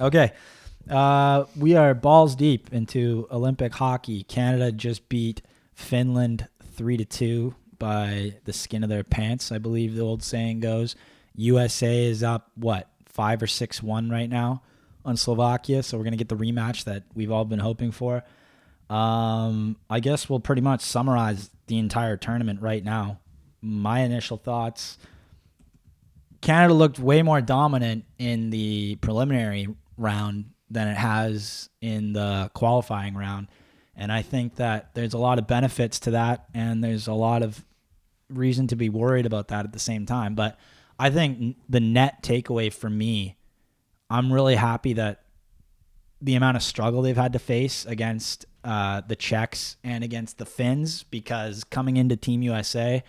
Okay. We are balls deep into Olympic hockey. Canada just beat Finland 3-2 by the skin of their pants, I believe the old saying goes. USA is up, 5 or 6-1 right now on Slovakia, so we're going to get the rematch that we've all been hoping for. I guess we'll pretty much summarize the entire tournament right now. My initial thoughts: Canada looked way more dominant in the preliminary round than it has in the qualifying round. And I think that there's a lot of benefits to that, and there's a lot of reason to be worried about that at the same time. But I think the net takeaway for me, I'm really happy that the amount of struggle they've had to face against the Czechs and against the Finns, because coming into Team USA,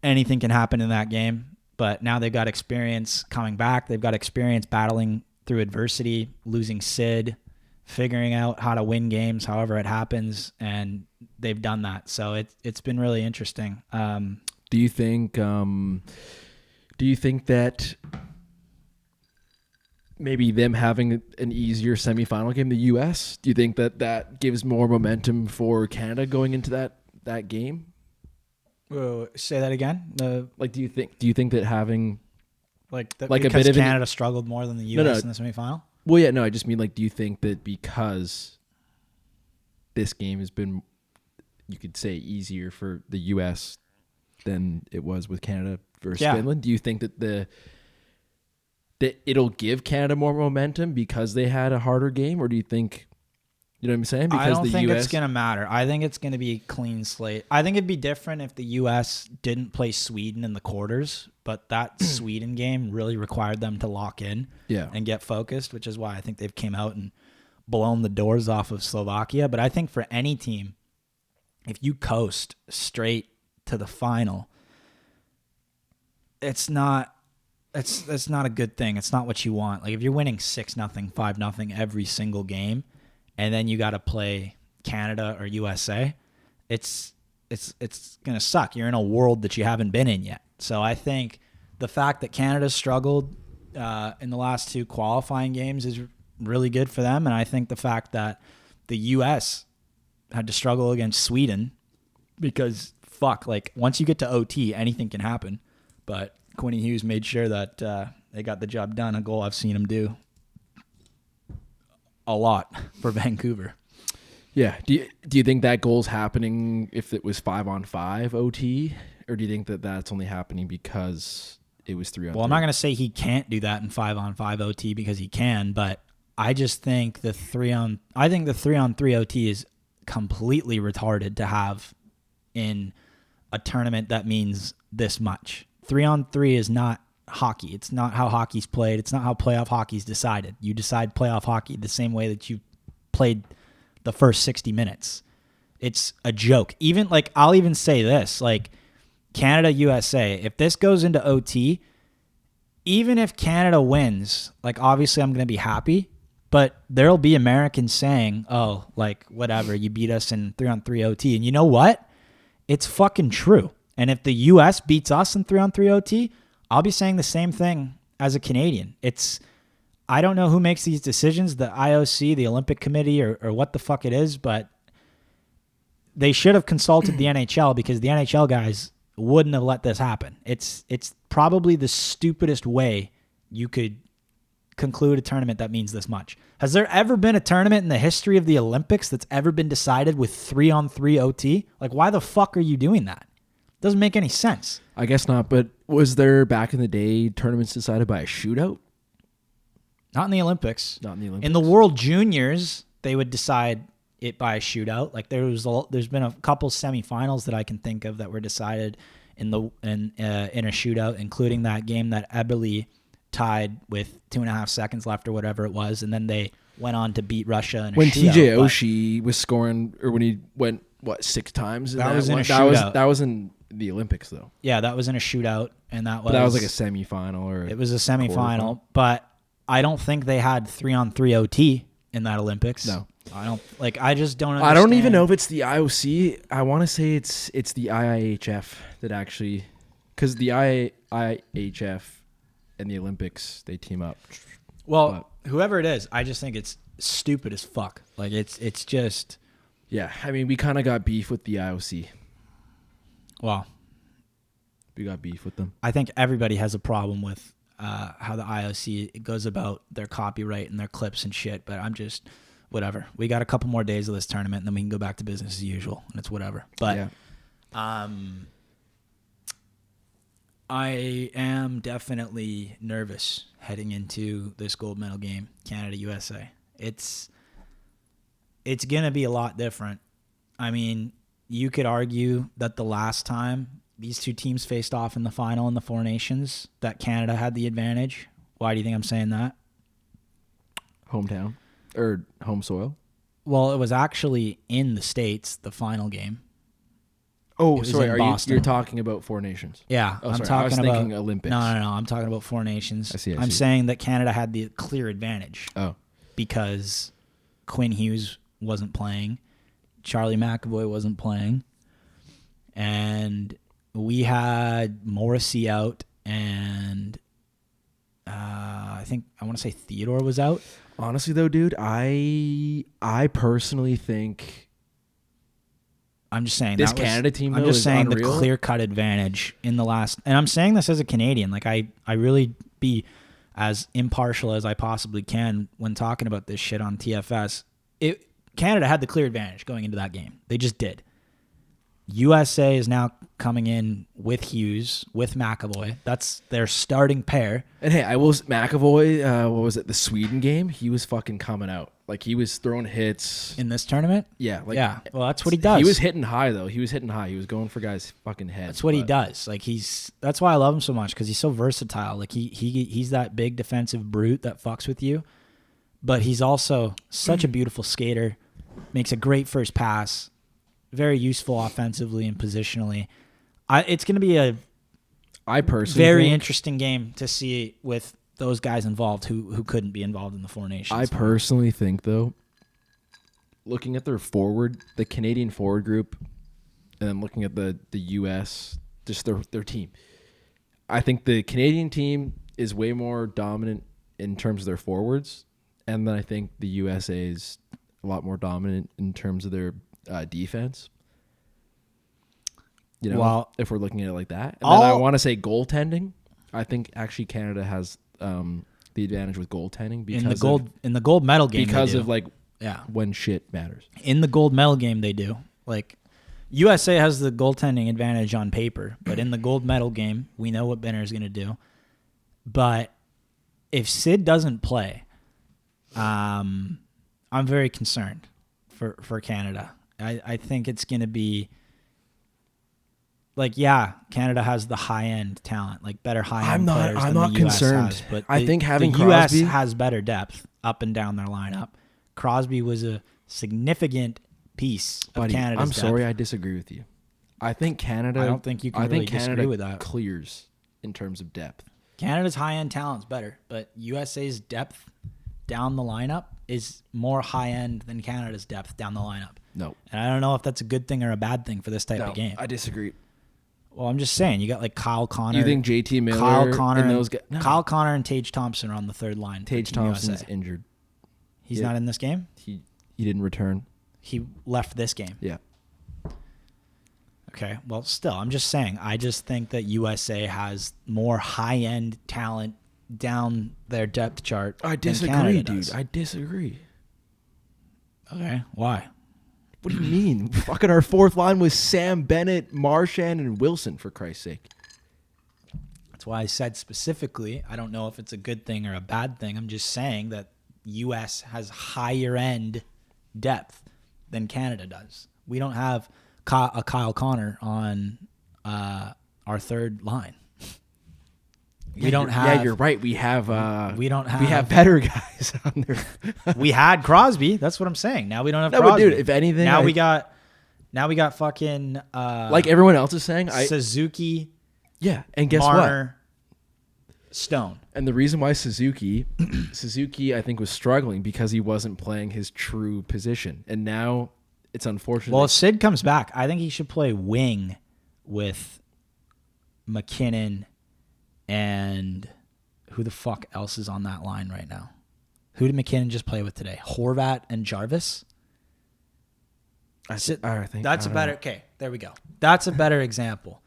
anything can happen in that game. But now they've got experience coming back. They've got experience battling through adversity, losing Sid, figuring out how to win games however it happens, and they've done that. So it's been really interesting. Do you think that maybe them having an easier semifinal game, the U.S., do you think that gives more momentum for Canada going into that game? Say that again. Do you think that having because a bit of Canada struggled more than the U.S. in the semifinal? Well, yeah, no, I just mean do you think that because this game has been, you could say, easier for the U.S. than it was with Canada versus Finland, do you think that it'll give Canada more momentum because they had a harder game, or do you think, you know what I'm saying? Because I don't think it's going to matter. I think it's going to be a clean slate. I think it'd be different if the U.S. didn't play Sweden in the quarters, but that Sweden game really required them to lock in and get focused, which is why I think they've came out and blown the doors off of Slovakia. But I think for any team, if you coast straight to the final, it's not a good thing. It's not what you want. Like if you're winning 6-0, 5-0 every single game, and then you got to play Canada or USA, it's going to suck. You're in a world that you haven't been in yet. So I think the fact that Canada struggled in the last two qualifying games is really good for them. And I think the fact that the U.S. had to struggle against Sweden, because once you get to OT, anything can happen. But Quinny Hughes made sure that they got the job done, a goal I've seen him do a lot for Vancouver. Yeah. Do you think that goal's happening if it was 5-on-5 OT, or do you think that that's only happening because it was 3-on-3? Well, I'm not going to say he can't do that in 5-on-5 OT, because he can, but I just think the 3-on-3 OT is completely retarded to have in a tournament that means this much. 3-on-3 is not hockey. It's not how hockey's played. It's not how playoff hockey's decided. You decide playoff hockey the same way that you played the first 60 minutes. It's a joke. I'll even say this, Canada, USA, if this goes into OT, even if Canada wins, obviously I'm going to be happy, but there'll be Americans saying, oh, whatever, you beat us in 3-on-3 OT. And you know what? It's fucking true. And if the U.S. beats us in 3-on-3 OT, I'll be saying the same thing as a Canadian. I don't know who makes these decisions, the IOC, the Olympic Committee, or what the fuck it is, but they should have consulted the NHL, because the NHL guys wouldn't have let this happen. It's probably the stupidest way you could conclude a tournament that means this much. Has there ever been a tournament in the history of the Olympics that's ever been decided with 3-on-3 OT? Why the fuck are you doing that? Doesn't make any sense. I guess not, but was there back in the day tournaments decided by a shootout? Not in the Olympics. In the World Juniors, they would decide it by a shootout. There's been a couple semifinals that I can think of that were decided in a shootout, including that game that Eberle tied with 2.5 seconds left or whatever it was, and then they went on to beat Russia in a when shootout. TJ Oshie was scoring, or when he went 6 times. That was in a shootout. That was in the Olympics, though. Yeah, that was in a shootout, and that was like a semifinal, it was a semifinal. But I don't think they had 3-on-3 OT in that Olympics. No, I don't. I just don't understand. I don't even know if it's the IOC. I want to say it's the IIHF that actually, because the IIHF and the Olympics, they team up. Well, whoever it is, I just think it's stupid as fuck. Like it's just. Yeah, I mean, we kind of got beef with the IOC. Well, we got beef with them. I think everybody has a problem with how the IOC goes about their copyright and their clips and shit. But I'm just whatever. We got a couple more days of this tournament, and then we can go back to business as usual, and it's whatever. But I am definitely nervous heading into this gold medal game, Canada USA. It's gonna be a lot different. I mean, you could argue that the last time these two teams faced off in the final in the Four Nations, that Canada had the advantage. Why do you think I'm saying that? Hometown or home soil? Well, it was actually in the States, the final game. Oh, sorry. You're talking about Four Nations? Yeah, I'm talking I was thinking Olympics. No. I'm talking about Four Nations. I see. I'm saying that Canada had the clear advantage. Oh, because Quinn Hughes wasn't playing, Charlie McAvoy wasn't playing, and we had Morrissey out, and I want to say Theodore was out. Honestly, though, dude, I personally think. I'm just saying this Canada team. I'm just saying unreal. The clear-cut advantage in the last, and I'm saying this as a Canadian. Like I really be as impartial as I possibly can when talking about this shit on TFS. Canada had the clear advantage going into that game. They just did. USA is now coming in with Hughes, with McAvoy. That's their starting pair. And hey, McAvoy, what was it, the Sweden game? He was fucking coming out. Like, he was throwing hits. In this tournament? Yeah. Yeah. Well, that's what he does. He was hitting high, though. He was going for guys' fucking heads. That's what he does. Like, that's why I love him so much, because he's so versatile. Like, he's that big defensive brute that fucks with you. But he's also such a beautiful skater. Makes a great first pass. Very useful offensively and positionally. It's going to be a very interesting game to see with those guys involved who couldn't be involved in the Four Nations. I personally think, though, looking at the Canadian forward group, and then looking at the U.S., just their team, I think the Canadian team is way more dominant in terms of their forwards, and then I think the USA is a lot more dominant in terms of their defense. You know, well, if we're looking at it like that. And then I want to say goaltending. I think actually Canada has the advantage with goaltending because in the gold medal game because of when shit matters. In the gold medal game they do. Like, USA has the goaltending advantage on paper, but in the gold medal game, we know what Benner is going to do. But if Sid doesn't play, I'm very concerned for Canada. I think it's going to be Canada has the high-end talent, like better high-end players than the US has. But I think having the Crosby US has better depth up and down their lineup. Crosby was a significant piece of Canada's I'm depth. sorry, I disagree with you. I think Canada. I don't think you can really disagree with that. Clears in terms of depth. Canada's high-end talent's better, but USA's depth down the lineup is more high-end than Canada's depth down the lineup. No. And I don't know if that's a good thing or a bad thing for this type of game. I disagree. Well, I'm just saying, you got like Kyle Connor. You think JT Miller, and those guys? No. Kyle Connor and Tage Thompson are on the third line. Tage Thompson's injured. He's not in this game? He didn't return. He left this game. Yeah. Okay. Well, still, I'm just saying, I just think that USA has more high-end talent down their depth chart. I disagree, dude. I disagree. Okay. Why? What do you mean? Fucking our fourth line was Sam Bennett, Marchand, and Wilson, for Christ's sake. That's why I said specifically, I don't know if it's a good thing or a bad thing. I'm just saying that U.S. has higher-end depth than Canada does. We don't have a Kyle Connor on our third line. We don't have. Yeah, you're right. We have. We don't have. We have better guys on there. We had Crosby. That's what I'm saying. Now we don't have no, Crosby. But dude, if anything, now we got fucking. Like everyone else is saying, Suzuki. Yeah, and guess Marner, what? Stone. And the reason why Suzuki, I think, was struggling because he wasn't playing his true position, and now it's unfortunate. Well, if Sid comes back, I think he should play wing with McKinnon. And who the fuck else is on that line right now? Who did McKinnon just play with today? Horvat and Jarvis? I think That's a better... Okay, there we go. That's a better example.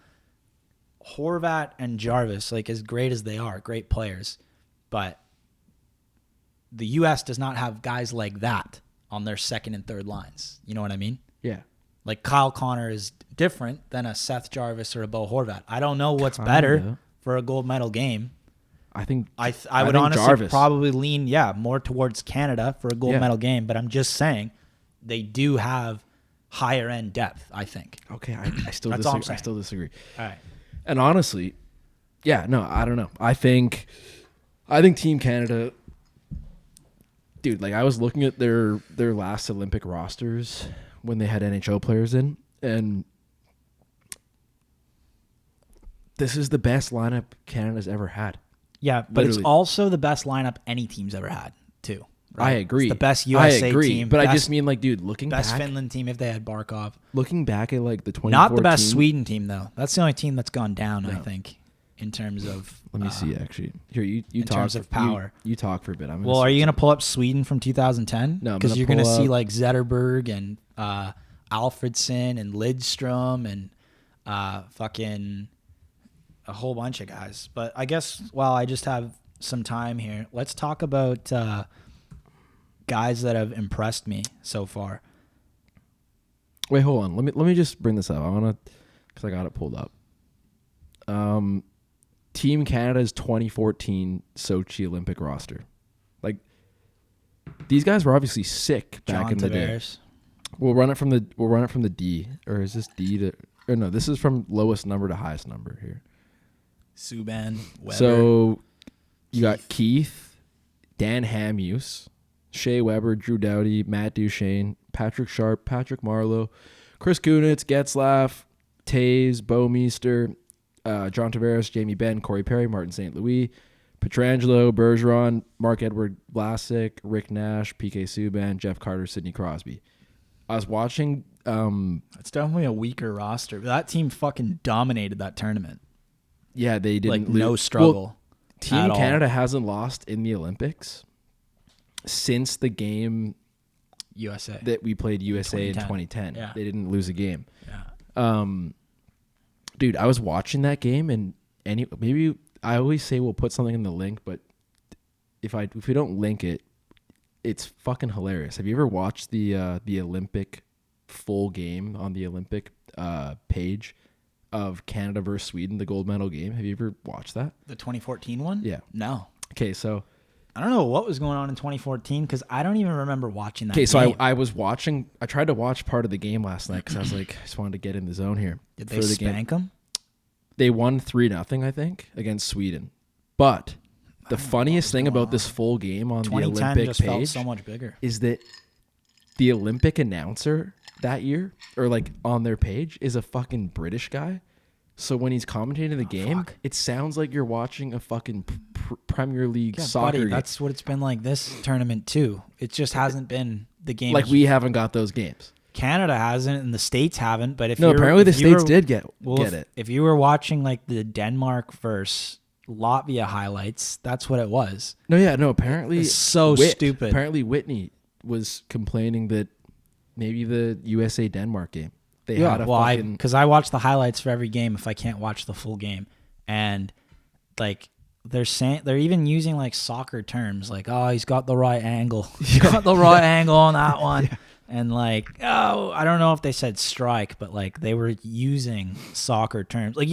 Horvat and Jarvis, like as great as they are, great players, but the U.S. does not have guys like that on their second and third lines. You know what I mean? Yeah. Like Kyle Connor is different than a Seth Jarvis or a Bo Horvat. I don't know what's better for a gold medal game. I think I would honestly Jarvis. Probably lean more towards Canada for a gold medal game, but I'm just saying they do have higher end depth, I think. Okay, I still disagree. I still disagree. All right. And honestly, I don't know. I think Team Canada, dude, like I was looking at their last Olympic rosters when they had NHL players in, and this is the best lineup Canada's ever had. Yeah, but Literally. It's also the best lineup any team's ever had, too. Right? I agree. It's the best USA team. But I just mean, like, dude, looking best back. Best Finland team if they had Barkov. Looking back at, like, the 2014. Not the best Sweden team, though. That's the only team that's gone down, I think, in terms of... Let me see, actually. Here, you talk. In terms of power. You talk for a bit. Are you going to pull up Sweden from 2010? No, because you're going to see, like, Zetterberg and Alfredsson and Lidstrom and fucking a whole bunch of guys. But I guess while I just have some time here, let's talk about... guys that have impressed me so far. Wait, hold on. Let me just bring this up. I want to, because I got it pulled up. Team Canada's 2014 Sochi Olympic roster. Like, these guys were obviously sick back in the day. We'll run it from the D, or is this D to? Or no, this is from lowest number to highest number here. Subban, Weber. So you got Keith, Dan Hamhuis, Shea Weber, Drew Doughty, Matt Duchene, Patrick Sharp, Patrick Marleau, Chris Kunitz, Getzlaff, Taves, Bo Meester, John Tavares, Jamie Benn, Corey Perry, Martin St. Louis, Pietrangelo, Bergeron, Mark-Edward Vlasic, Rick Nash, PK Subban, Jeff Carter, Sidney Crosby. I was watching... it's definitely a weaker roster. That team fucking dominated that tournament. Yeah, they didn't... Like, no struggle. Well, Team Canada hasn't lost in the Olympics since the game USA that we played USA in 2010. Yeah. They didn't lose a game. Yeah. Dude, I was watching that game, and maybe I always say we'll put something in the link, but if we don't link it, it's fucking hilarious. Have you ever watched the Olympic full game on the Olympic page of Canada versus Sweden, the gold medal game? Have you ever watched that? The 2014 one? Yeah. No. Okay, so I don't know what was going on in 2014 because I don't even remember watching that. Okay, so I was watching. I tried to watch part of the game last night because I was like, I just wanted to get in the zone here. Did they spank them? They won 3-0, I think, against Sweden. But the funniest thing about this full game on the Olympic just page felt so much bigger. Is that the Olympic announcer that year, or like on their page, is a fucking British guy. So when he's commentating the game, it sounds like you're watching a fucking Premier League soccer game. That's what it's been like this tournament too. It just hasn't been the game. Like we haven't got those games. Canada hasn't, and the States haven't. But apparently the States did get it. If you were watching like the Denmark versus Latvia highlights, that's what it was. Apparently it's so stupid. Apparently Whitney was complaining that maybe the USA Denmark game. Because I watch the highlights for every game if I can't watch the full game, and like they're even using like soccer terms like, oh, he's got the right angle, got the right angle on that one, and like, oh, I don't know if they said strike, but like they were using soccer terms. Like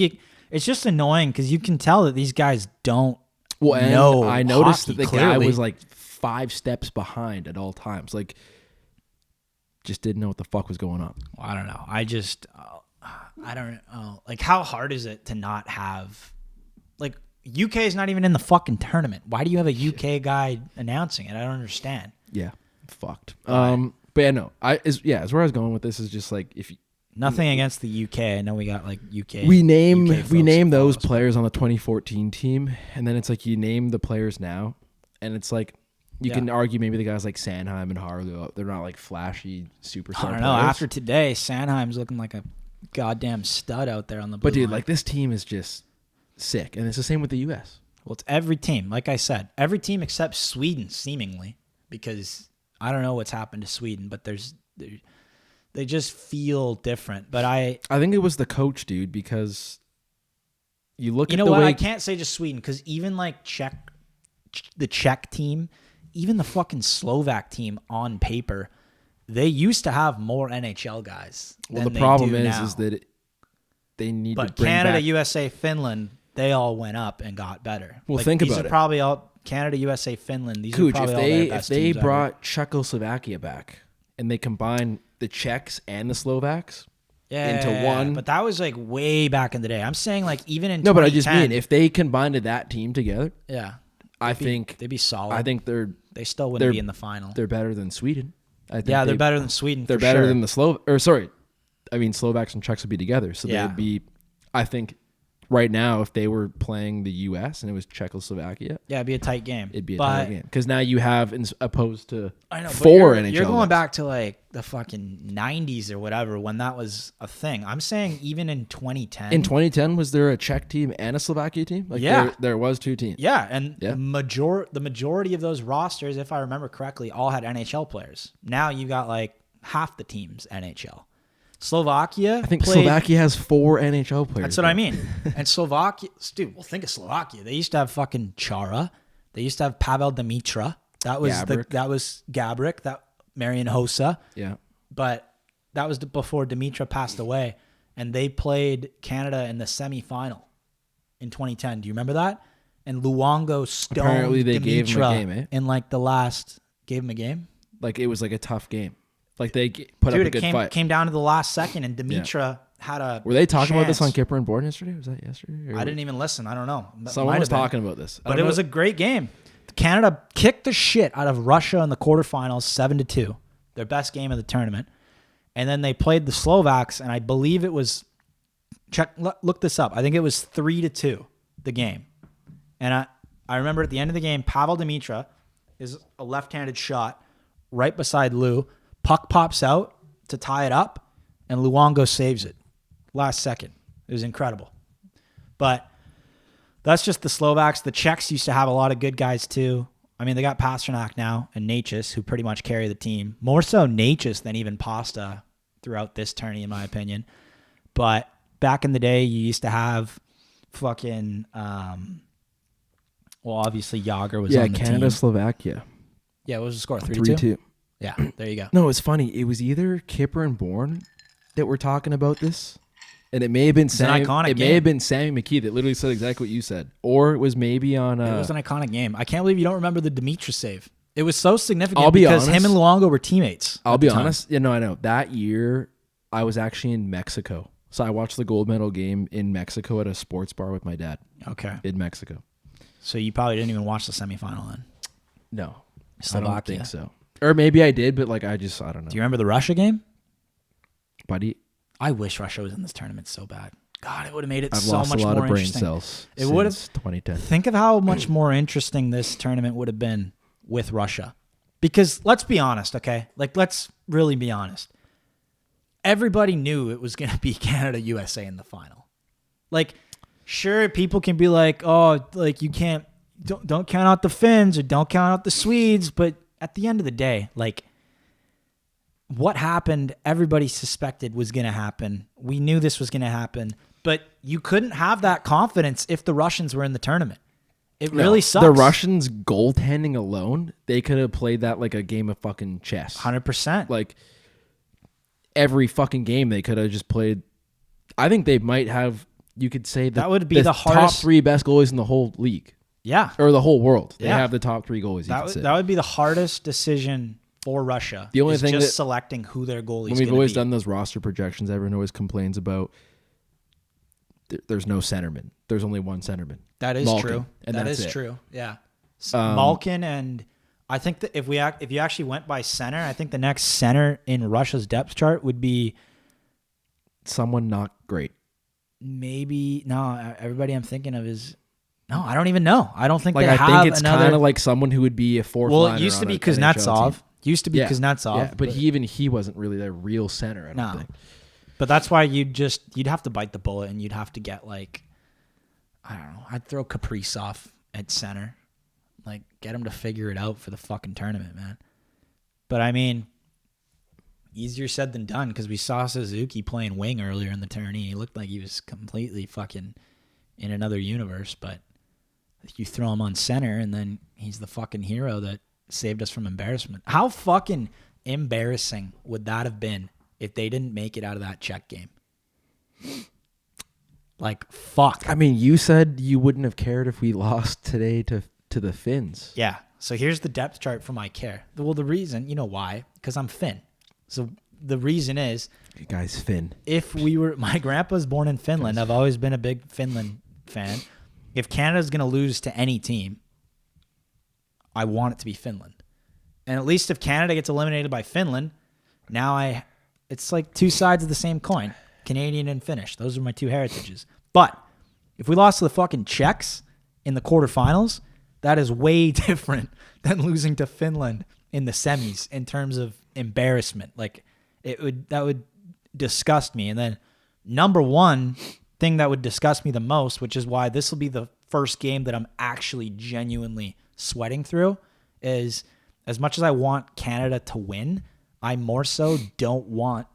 it's just annoying because you can tell that these guys don't know. I noticed that the clearly. Guy was like 5 steps behind at all times, like. Just didn't know what the fuck was going on. Well, I don't know. I don't know. Like, how hard is it to not have, like, UK is not even in the fucking tournament. Why do you have a UK guy announcing it? I don't understand. Yeah, fucked. But yeah, no. As where I was going with this is just like if you, nothing against the UK. I know we got like UK. We name those players on the 2014 team, and then it's like you name the players now, and it's like. You can argue maybe the guys like Sanheim and Harlow, they're not like flashy superstar I don't know. players. After today, Sanheim's looking like a goddamn stud out there on the blue But dude, line. like this team is just sick. And it's the same with the US. Well, it's every team. Like I said, every team except Sweden, seemingly. because I don't know what's happened to Sweden, but they just feel different. But I think it was the coach, dude, because you look at the way... I can't say just Sweden, because even like the Czech team, even the fucking Slovak team on paper, they used to have more NHL guys. Well, than the problem they do is now. that they need but to bring Canada, back... USA, Finland, they all went up and got better. Well, think about these it. are probably all Canada, USA, Finland. These Cooch, are probably all their best if they teams brought Czechoslovakia back and they combine the Czechs and the Slovaks into one... But that was like way back in the day. I'm saying like even in 2010. No, but I just mean if they combined that team together, I think they'd be solid. I think they still wouldn't be in the final. They're better than Sweden. I think they're better than Sweden. They're better than the Slovaks and Czechs would be together. So they would be, I think, right now, if they were playing the U.S. and it was Czechoslovakia, it'd be a tight game. It'd be a tight game because now you have, opposed to four NHL. You're going back to like the fucking 90s or whatever when that was a thing. I'm saying even in 2010. In 2010, was there a Czech team and a Slovakia team? Like there was two teams. Yeah, and the majority of those rosters, if I remember correctly, all had NHL players. Now you got like half the teams NHL. Slovakia. I think Slovakia has 4 NHL players. That's what I mean. And Slovakia, dude. Well, think of Slovakia. They used to have fucking Chara. They used to have Pavel Demitra. That was Gabrick. That Marian Hossa. Yeah. But that was before Demitra passed away, and they played Canada in the semifinal in 2010. Do you remember that? And Luongo stoned Apparently they Demitra gave him a game, eh? in like gave him a game. Like it was like a tough game. Like they put up a good fight. It came down to the last second, and Demitra had a Were they talking about this chance. on Kipper and Bourne yesterday? Was that yesterday? I didn't even listen. I don't know. Someone was talking about this. But it was a great game. Canada kicked the shit out of Russia in the quarterfinals 7-2. Their best game of the tournament. And then they played the Slovaks, and I believe it was look this up. I think it was 3-2 the game. And I remember at the end of the game, Pavel Demitra is a left-handed shot right beside Lou. Puck pops out to tie it up, and Luongo saves it. Last second. It was incredible. But that's just the Slovaks. The Czechs used to have a lot of good guys, too. I mean, they got Pasternak now and Necas, who pretty much carry the team. More so Necas than even Pasta throughout this tourney, in my opinion. But back in the day, you used to have fucking... obviously, Yager was on the Canada, team. Slovakia. Yeah, what was the score? 3-2? Yeah, there you go. No, it's funny. It was either Kipper and Bourne that were talking about this, and it may have been Sammy. May have been Sammy McKee that literally said exactly what you said, or it was maybe on. It was an iconic game. I can't believe you don't remember the Demitra save. It was so significant because him and Luongo were teammates. I'll be honest. Yeah, no, I know. That year, I was actually in Mexico, so I watched the gold medal game in Mexico at a sports bar with my dad. Okay, in Mexico. So you probably didn't even watch the semifinal then. No, Slovakia. I don't think so. Or maybe I did, but I don't know. Do you remember the Russia game? Buddy, I wish Russia was in this tournament so bad. God, it would have made it I've so lost much a lot more of brain interesting. cells. It would have 2010. Think of how much more interesting this tournament would have been with Russia. Because let's be honest, okay? Let's really be honest. Everybody knew it was going to be Canada USA in the final. Sure, people can be like, "Oh, you can't don't count out the Finns or don't count out the Swedes," but at the end of the day, what happened, everybody suspected was going to happen. We knew this was going to happen, but you couldn't have that confidence if the Russians were in the tournament. It really sucks. The Russians' goaltending alone, they could have played that like a game of fucking chess. 100%. Every fucking game they could have just played. I think they might have, you could say, that would be the hardest, top 3 best goalies in the whole league. Yeah. Or the whole world. They have the top 3 goalies. That would be the hardest decision for Russia. The only thing is just selecting who their goalies. When we've always done those roster projections, everyone always complains about there's no centerman. There's only one centerman. That is Malkin, true. And that that's is it. true. Yeah. Malkin, and I think that if you actually went by center, I think the next center in Russia's depth chart would be someone not great. Maybe everybody I'm thinking of is. No, I don't even know. I don't think they I have think it's kind of like someone who would be a fourth liner. Well, it used to be Kuznetsov. Yeah, but even he wasn't really their real center, I don't think. But that's why you'd have to bite the bullet, and you'd have to get I don't know. I'd throw Kaprizov at center. Get him to figure it out for the fucking tournament, man. But I mean, easier said than done because we saw Suzuki playing wing earlier in the tourney. He looked like he was completely fucking in another universe, but you throw him on center and then he's the fucking hero that saved us from embarrassment. How fucking embarrassing would that have been if they didn't make it out of that Czech game? Like, fuck. I mean, you said you wouldn't have cared if we lost today to the Finns. Yeah. So here's the depth chart for my care. Well, the reason, you know why? Because I'm Finn. So the reason is... You guys, Finn. If we were... My grandpa's born in Finland. I've always been a big Finland fan. If Canada's going to lose to any team, I want it to be Finland. And at least if Canada gets eliminated by Finland, now it's like two sides of the same coin. Canadian and Finnish. Those are my two heritages. But if we lost to the fucking Czechs in the quarterfinals, that is way different than losing to Finland in the semis in terms of embarrassment. Like that would disgust me. And then number one thing that would disgust me the most, which is why this will be the first game that I'm actually genuinely sweating through, is as much as I want Canada to win, I more so don't want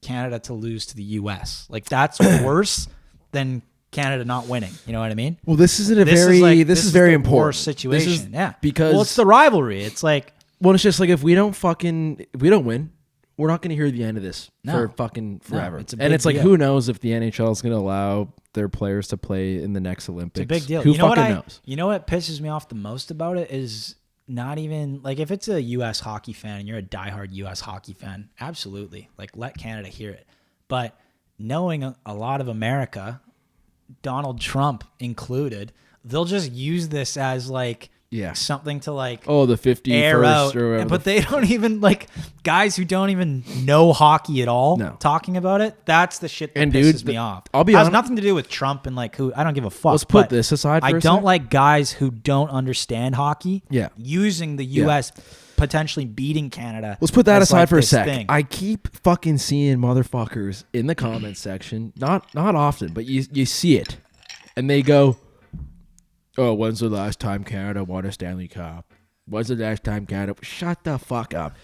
Canada to lose to the U.S. Like that's worse than Canada not winning. You know what I mean? Well, this is very important. Worst situation. Yeah. Because it's the rivalry. It's like, well, it's just like if we don't win, we're not going to hear the end of this for fucking forever. No, it's like, who knows if the NHL is going to allow their players to play in the next Olympics? It's a big deal. Who knows? You know what pisses me off the most about it is not even like if it's a U.S. hockey fan and you're a diehard U.S. hockey fan, absolutely. Like let Canada hear it. But knowing a lot of America, Donald Trump included, they'll just use this as like something to like the 51st or whatever. But they don't even like guys who don't even know hockey at all talking about it. That's the shit that pisses me off. I'll be honest, has nothing to do with Trump and like who I don't give a fuck. Let's put this aside for a I don't like guys who don't understand hockey using the US potentially beating Canada. Let's put that aside for a sec. I keep fucking seeing motherfuckers in the comments section, not often, but you see it, and they go, "Oh, when's the last time Canada won a Stanley Cup? When's the last time Canada?" Shut the fuck up.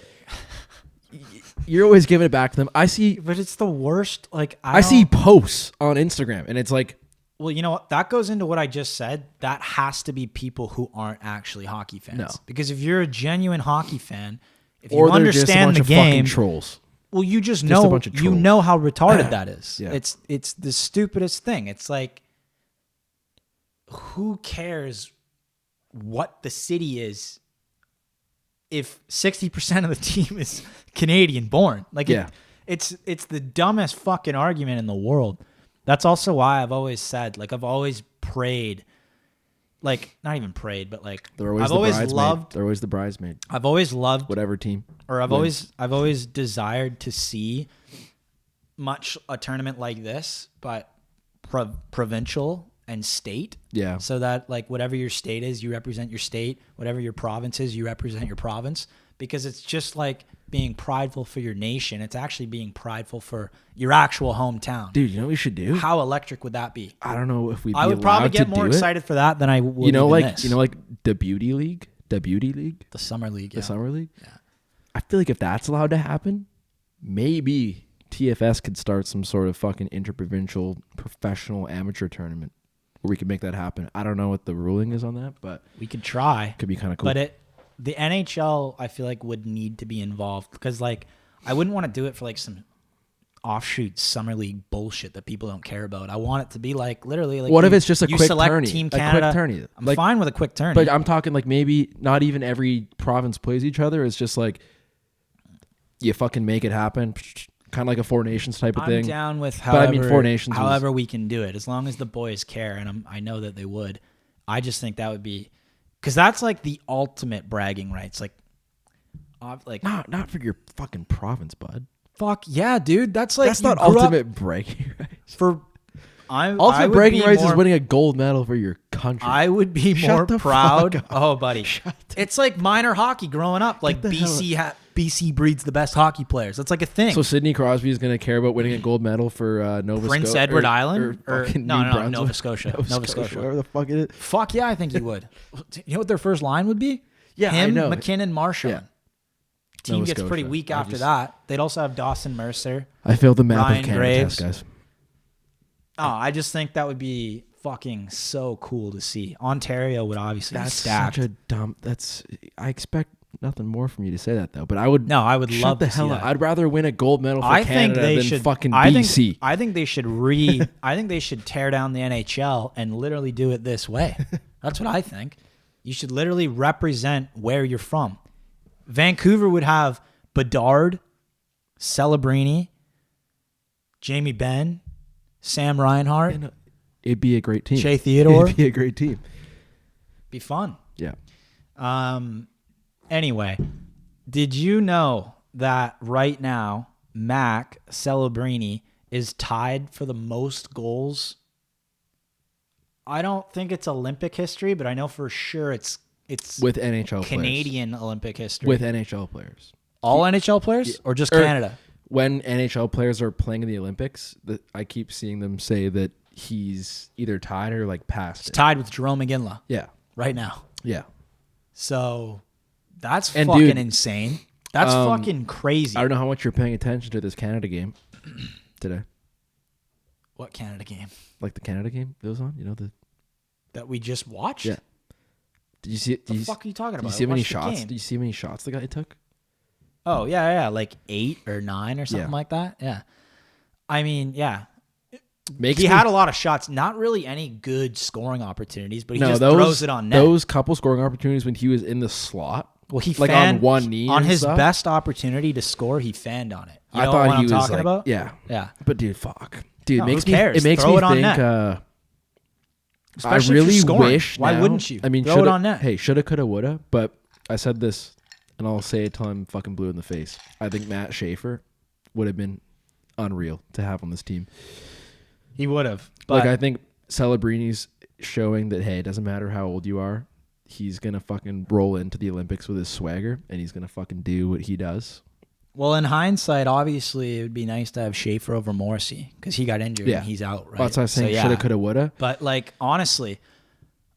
You're always giving it back to them. But it's the worst. Like I see posts on Instagram, and it's like, well, you know what? That goes into what I just said. That has to be people who aren't actually hockey fans. No. Because if you're a genuine hockey fan, if or you understand the game, trolls. Well, you just know how retarded that is. Yeah. It's the stupidest thing. It's like, who cares what the city is if 60% of the team is Canadian born? Like it's the dumbest fucking argument in the world. That's also why I've always said, like, I've always prayed, like, not even prayed, but like, I've always loved. They're always the bridesmaid. I've always loved whatever team. Or I've always desired to see a tournament like this, but provincial and state. Yeah. So that like whatever your state is, you represent your state. Whatever your province is, you represent your province. Because it's just like being prideful for your nation. It's actually being prideful for your actual hometown. Dude, you know what we should do? How electric would that be? I don't know if we'd be I would probably get more excited for that than I would. Like the beauty league, the summer league, the summer league. Yeah. I feel like if that's allowed to happen, maybe TFS could start some sort of fucking interprovincial professional amateur tournament where we could make that happen. I don't know what the ruling is on that, but we could try. Could be kind of cool. But the NHL, I feel like, would need to be involved because, like, I wouldn't want to do it for like some offshoot summer league bullshit that people don't care about. I want it to be like literally like. What if it's just a quick select tourney? Team Canada. A quick tourney. I'm fine with a quick tourney. But I'm talking like maybe not even every province plays each other. It's just like you fucking make it happen. Kind of like a Four Nations type of thing. I'm down with Four Nations. However we can do it, as long as the boys care, and I know that they would. I just think that would be. Because that's like the ultimate bragging rights. Like not for your fucking province, bud. Fuck yeah, dude. That's not ultimate bragging rights. Ultimate bragging rights is winning a gold medal for your country. I would be more proud. Oh, buddy. It's like minor hockey growing up. Like BC breeds the best hockey players. That's like a thing. So Sidney Crosby is going to care about winning a gold medal for Nova Prince Scotia? Edward Island? No, Nova Scotia. Nova Scotia. Whatever the fuck it is. Fuck yeah, I think he would. You know what their first line would be? Yeah, Him, I know. McKinnon, Marchand. Yeah. team gets Scotia. pretty weak after that. They'd also have Dawson Mercer. I failed the map Ryan of Canada Graves. test, guys. Oh, I just think that would be fucking so cool to see. Ontario would obviously be stacked. Such a dumb. I expect nothing more from you to say that though. But I would. No, I would shut love the to hell see up. that. I'd rather win a gold medal for Canada than fucking BC. I think they should I think they should tear down the NHL and literally do it this way. That's what I think. You should literally represent where you're from. Vancouver would have Bedard, Celebrini, Jamie Benn, Sam Reinhart. And it'd be a great team. Shea Theodore. It'd be a great team. Be fun. Yeah. Anyway, did you know that right now Mac Celebrini is tied for the most goals? I don't think it's Olympic history, but I know for sure it's with NHL Canadian Olympic history. with NHL players. All NHL players or just Canada? When NHL players are playing in the Olympics, I keep seeing them say that he's either tied or like passed. He's tied with Jerome McGinley Yeah. right now. Yeah. So that's And fucking dude, insane. That's fucking crazy. I don't know how much you're paying attention to this Canada game today. What Canada game? Like the Canada game that was on? You know, That we just watched? Yeah. Did you see it? What the fuck are you talking about? Did you see how many Watch the shots? game. Did you see how many shots the guy took? Oh, yeah. Like 8 or 9 or something Yeah. like that. Yeah. I mean, yeah. Makes He me- had a lot of shots. Not really any good scoring opportunities, but he No, just those, throws it on net. Those couple scoring opportunities when he was in the slot. Well, he like fanned on one knee on and his stuff. best opportunity to score. He fanned on it. You I know thought what he I'm was talking like, about? yeah. Yeah. But dude, fuck, dude, No, makes who me. cares? It makes Throw me it on think. net. I Especially if you're really scoring. wish. Why now- wouldn't you? I mean, Throw it shoulda- on net. Hey, shoulda, coulda, woulda. But I said this, and I'll say it till I'm fucking blue in the face. I think Matt Schaefer would have been unreal to have on this team. He would have. Like I think Celebrini's showing that hey, it doesn't matter how old you are, he's gonna fucking roll into the Olympics with his swagger, and he's gonna fucking do what he does. Well, in hindsight, obviously, it would be nice to have Schaefer over Morrissey because he got injured and he's out, right? Well, that's what I was saying. So, yeah. Shoulda, coulda, woulda. But, like, honestly,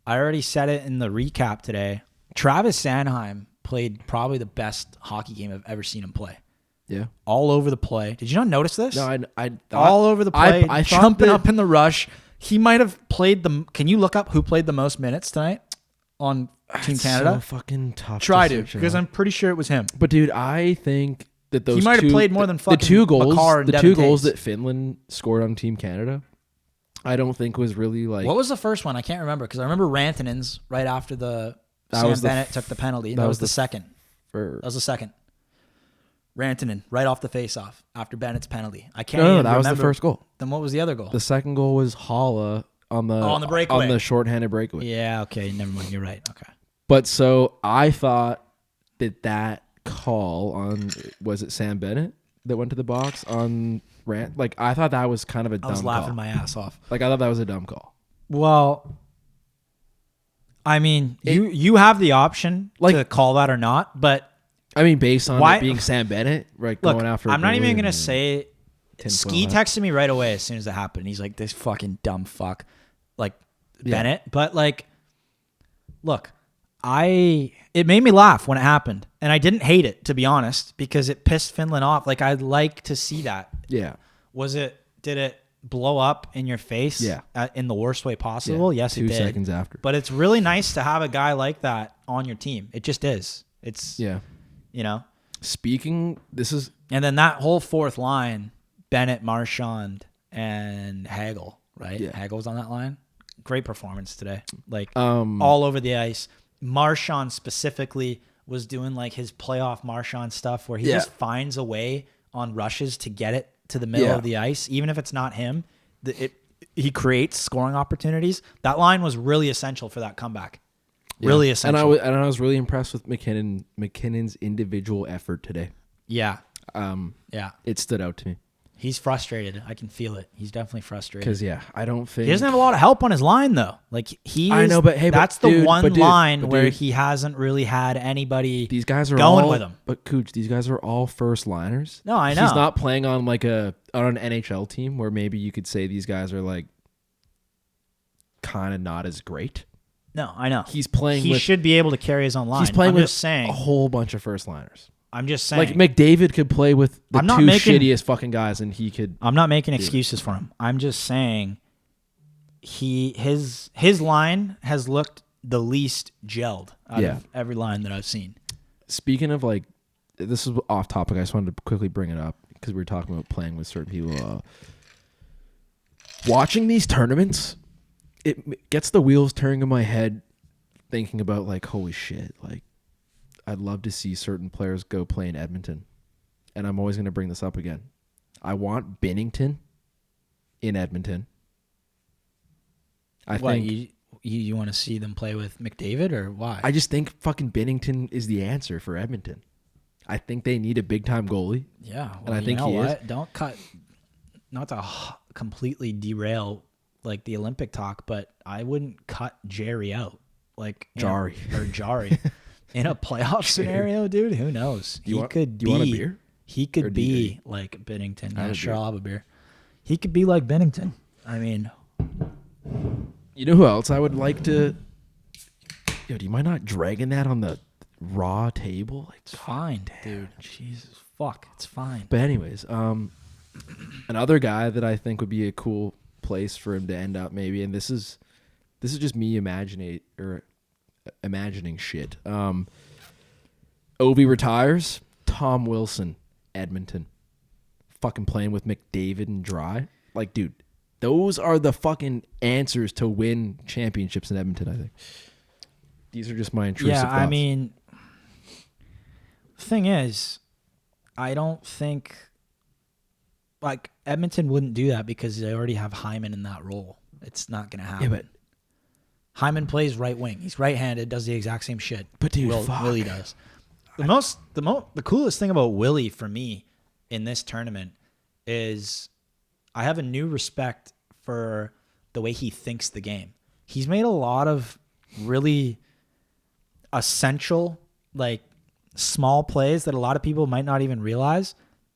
I already said it in the recap today. Travis Sanheim played probably the best hockey game I've ever seen him play. Yeah. All over the play. Did you not notice this? No, I all over the play, I thought jumping that- up in the rush. He might have played the. Can you look up who played the most minutes tonight on Team It's Canada? So fucking tough. Try to, search it because up. I'm pretty sure it was him. But dude, I think that those He might have two- played more than the fucking two goals. Makar and The Devin two goals Taves. that Finland scored on Team Canada, I don't think was really like. What was the first one? I can't remember because I remember Rantanen's right after the That Sam was the Bennett took the penalty. that That was was the the second. for, That was the second. Rantanen right off the faceoff after Bennett's penalty. I can't. no, even that was the remember. first goal. Then what was the other goal? The second goal was Holla on the breakaway. on the shorthanded breakaway. Yeah. Okay. Never mind. You're right. Okay. But so I thought that call on was it Sam Bennett that went to the box on Rant? Like I thought that was kind of a dumb I was laughing call. my ass off. Like I thought that was a dumb call. Well, I mean, you have the option to call that or not, but I mean, based on Why- it being Sam Bennett, right, look, going after. a I'm not even goalie gonna and say. Ski 10-12. texted me right away as soon as it happened. He's like, "This fucking dumb fuck," like Bennett. But like, look, it made me laugh when it happened, and I didn't hate it, to be honest, because it pissed Finland off. Like I'd like to see that. Yeah. Did it blow up in your face? Yeah. In the worst way possible. Yeah, Yes, it 2 did. seconds after. But it's really nice to have a guy like that on your team. It just is. It's Yeah. you know. Speaking, this is And then that whole fourth line, Bennett, Marchand, and Hagel, right? Yeah. Hagel was on that line. Great performance today. Like Um, all over the ice. Marchand specifically was doing like his playoff Marchand stuff where he Yeah. just finds a way on rushes to get it to the middle Yeah. of the ice. Even if it's not him, he creates scoring opportunities. That line was really essential for that comeback. Really And essential. I was really impressed with McKinnon's individual effort today. Yeah. Yeah, it stood out to me He's frustrated. I can feel it. He's definitely frustrated. because I don't think He doesn't have a lot of help on his line, though. Like I know, but hey, that's but the dude, one but dude, line but where dude. he hasn't really had anybody. these guys are going all, with him. But Cooch, these guys are all first liners. No, I know. He's not playing on on an NHL team where maybe you could say these guys are like kind of not as great. No, I know. He's playing. He with, should be able to carry his own line. He's playing I'm with just saying. a whole bunch of first liners. I'm just saying. Like McDavid could play with the two shittiest fucking guys, and he could. I'm not making excuses for him. I'm just saying his line has looked the least gelled out of every line that I've seen. Speaking of like, this is off topic. I just wanted to quickly bring it up because we were talking about playing with certain people. Watching these tournaments, it gets the wheels turning in my head, thinking about like, holy shit, like. I'd love to see certain players go play in Edmonton. And I'm always going to bring this up again. I want Binnington in Edmonton. I think you want to see them play with McDavid or why? I just think fucking Binnington is the answer for Edmonton. I think they need a big time goalie. Yeah. Well, and I think he is. Don't cut, not to completely derail like the Olympic talk, but I wouldn't cut Jerry out. Like Jari. In a playoff scenario, dude, who knows? Do you want a beer? He could be like Binnington. Yeah, sure, I'll have a beer. He could be like Binnington. I mean, you know who else I would like to? Yo, do you mind not dragging that on the raw table? Like, it's fine, dude. Jesus, fuck, it's fine. But anyways, another guy that I think would be a cool place for him to end up, maybe, and this is just me imagining shit. Ovi retires. Tom Wilson, Edmonton. Fucking playing with McDavid and Dry. Like, dude, those are the fucking answers to win championships in Edmonton, I think. These are just my intrusive thoughts. I mean, the thing is, I don't think, like, Edmonton wouldn't do that because they already have Hyman in that role. It's not going to happen. Yeah, but Hyman plays right wing. He's right-handed, does the exact same shit. But dude, Willie does. The coolest thing about Willie for me in this tournament is I have a new respect for the way he thinks the game. He's made a lot of really essential, like, small plays that a lot of people might not even realize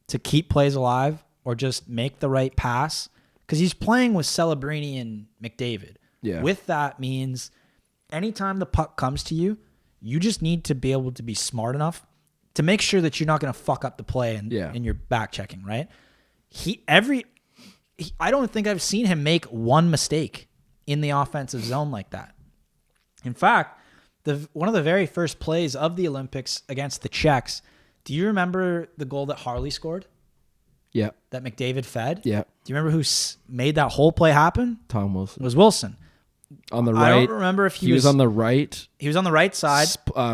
to keep plays alive or just make the right pass. Because he's playing with Celebrini and McDavid. Yeah. With that means anytime the puck comes to you, you just need to be able to be smart enough to make sure that you're not going to fuck up the play in your back checking, right? I don't think I've seen him make one mistake in the offensive zone like that. In fact, one of the very first plays of the Olympics against the Czechs, do you remember the goal that Harley scored? Yeah. That McDavid fed? Yeah. Do you remember who made that whole play happen? Tom Wilson. It was Wilson. On the right. I don't remember if he was on the right. He was on the right side.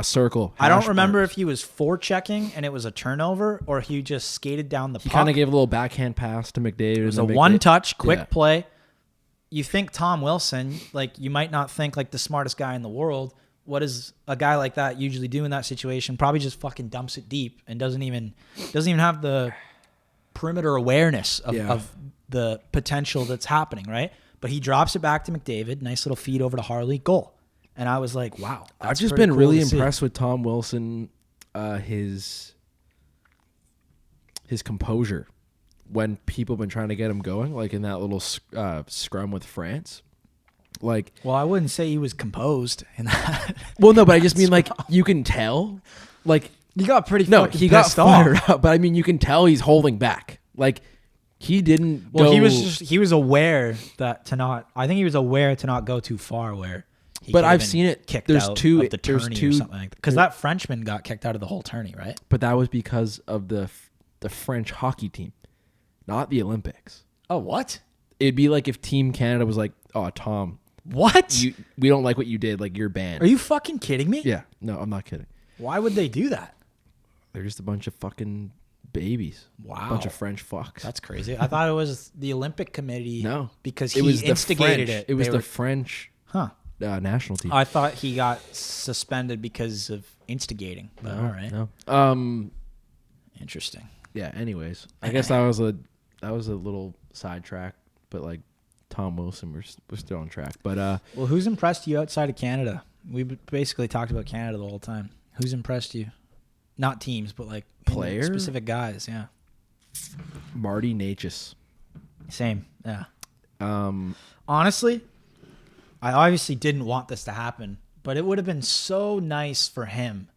Circle. I don't remember if he was forechecking and it was a turnover or he just skated down the puck. He kind of gave a little backhand pass to McDavid. It was a one-touch, quick play. You think Tom Wilson, like, you might not think like the smartest guy in the world. What does a guy like that usually do in that situation? Probably just fucking dumps it deep and doesn't even have the perimeter awareness of the potential that's happening, right? But he drops it back to McDavid, nice little feed over to Harley, goal. And I was like, wow. I've just been really impressed with Tom Wilson, his composure when people have been trying to get him going, like in that little scrum with France. Like, well, I wouldn't say he was composed in that. Well, no, but I just mean like you can tell, like he got pretty. He got fired up, but I mean you can tell he's holding back. Like he didn't. Well, he was aware that to not. I think he was aware to not go too far. Where, but I've seen it. Kicked there's out two. Of the tourney or something like that. Because that Frenchman got kicked out of the whole tourney, right? But that was because of the French hockey team, not the Olympics. Oh, what? It'd be like if Team Canada was like, "Oh, Tom, what? We don't like what you did. Like, you're banned." Are you fucking kidding me? Yeah. No, I'm not kidding. Why would they do that? They're just a bunch of fucking babies. Wow. A bunch of French fucks. That's crazy. I thought it was the Olympic Committee. No. Because he instigated it. It was the French national team. I thought he got suspended because of instigating. But all right. No. Interesting. Yeah, anyways. I guess that was a little sidetrack, but like Tom Wilson, we're still on track. But well, who's impressed you outside of Canada? We basically talked about Canada the whole time. Who's impressed you? Not teams, but like players, specific guys. Yeah. Marty Necas. Same. Yeah. Honestly, I obviously didn't want this to happen, but it would have been so nice for him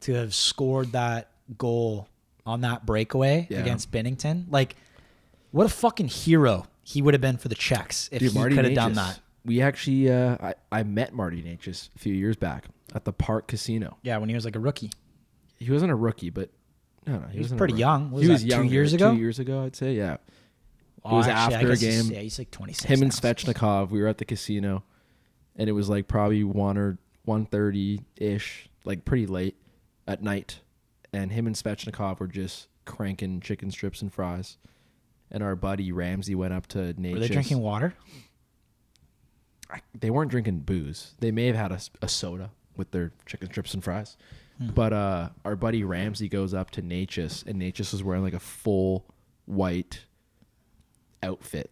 to have scored that goal on that breakaway against Binnington. Like, what a fucking hero he would have been for the Czechs if he could have done that. We actually, I met Marty Natchez a few years back at the Park Casino. Yeah, when he was like a rookie. He wasn't a rookie, but no, he was pretty young. He was young 2 years ago. 2 years ago, I'd say. Yeah, it was after a game. He's like 26. Him and Svechnikov. We were at the casino, and it was like probably 1:30 ish, like pretty late at night, and him and Svechnikov were just cranking chicken strips and fries, and our buddy Ramsey went up to Natchez. Were they drinking water? They weren't drinking booze. They may have had a soda with their chicken strips and fries. But our buddy Ramsey goes up to Natchez, and Natchez was wearing like a full white outfit.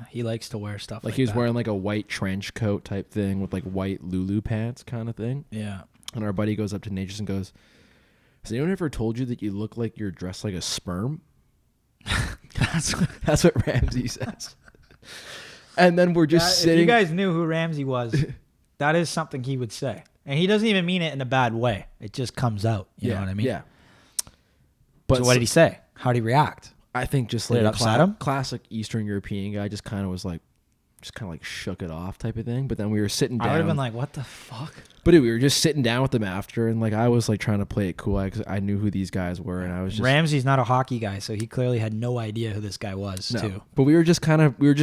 He likes to wear stuff like he was that. wearing like a white trench coat type thing with like white Lulu pants kind of thing. Yeah. And our buddy goes up to Natchez and goes, has anyone ever told you that you look like you're dressed like a sperm? That's what Ramsey says. And then we're just sitting. If you guys knew who Ramsey was, that is something he would say. And he doesn't even mean it in a bad way. It just comes out. You know what I mean? Yeah. But so what did he say? How did he react? I think just like a classic Eastern European guy just kind of was like, shook it off type of thing. But then we were sitting down. I would have been like, what the fuck? But we were just sitting down with them after, and like I was like trying to play it cool because I knew who these guys were, and I was just Ramsey's not a hockey guy, so he clearly had no idea who this guy was too. But we were just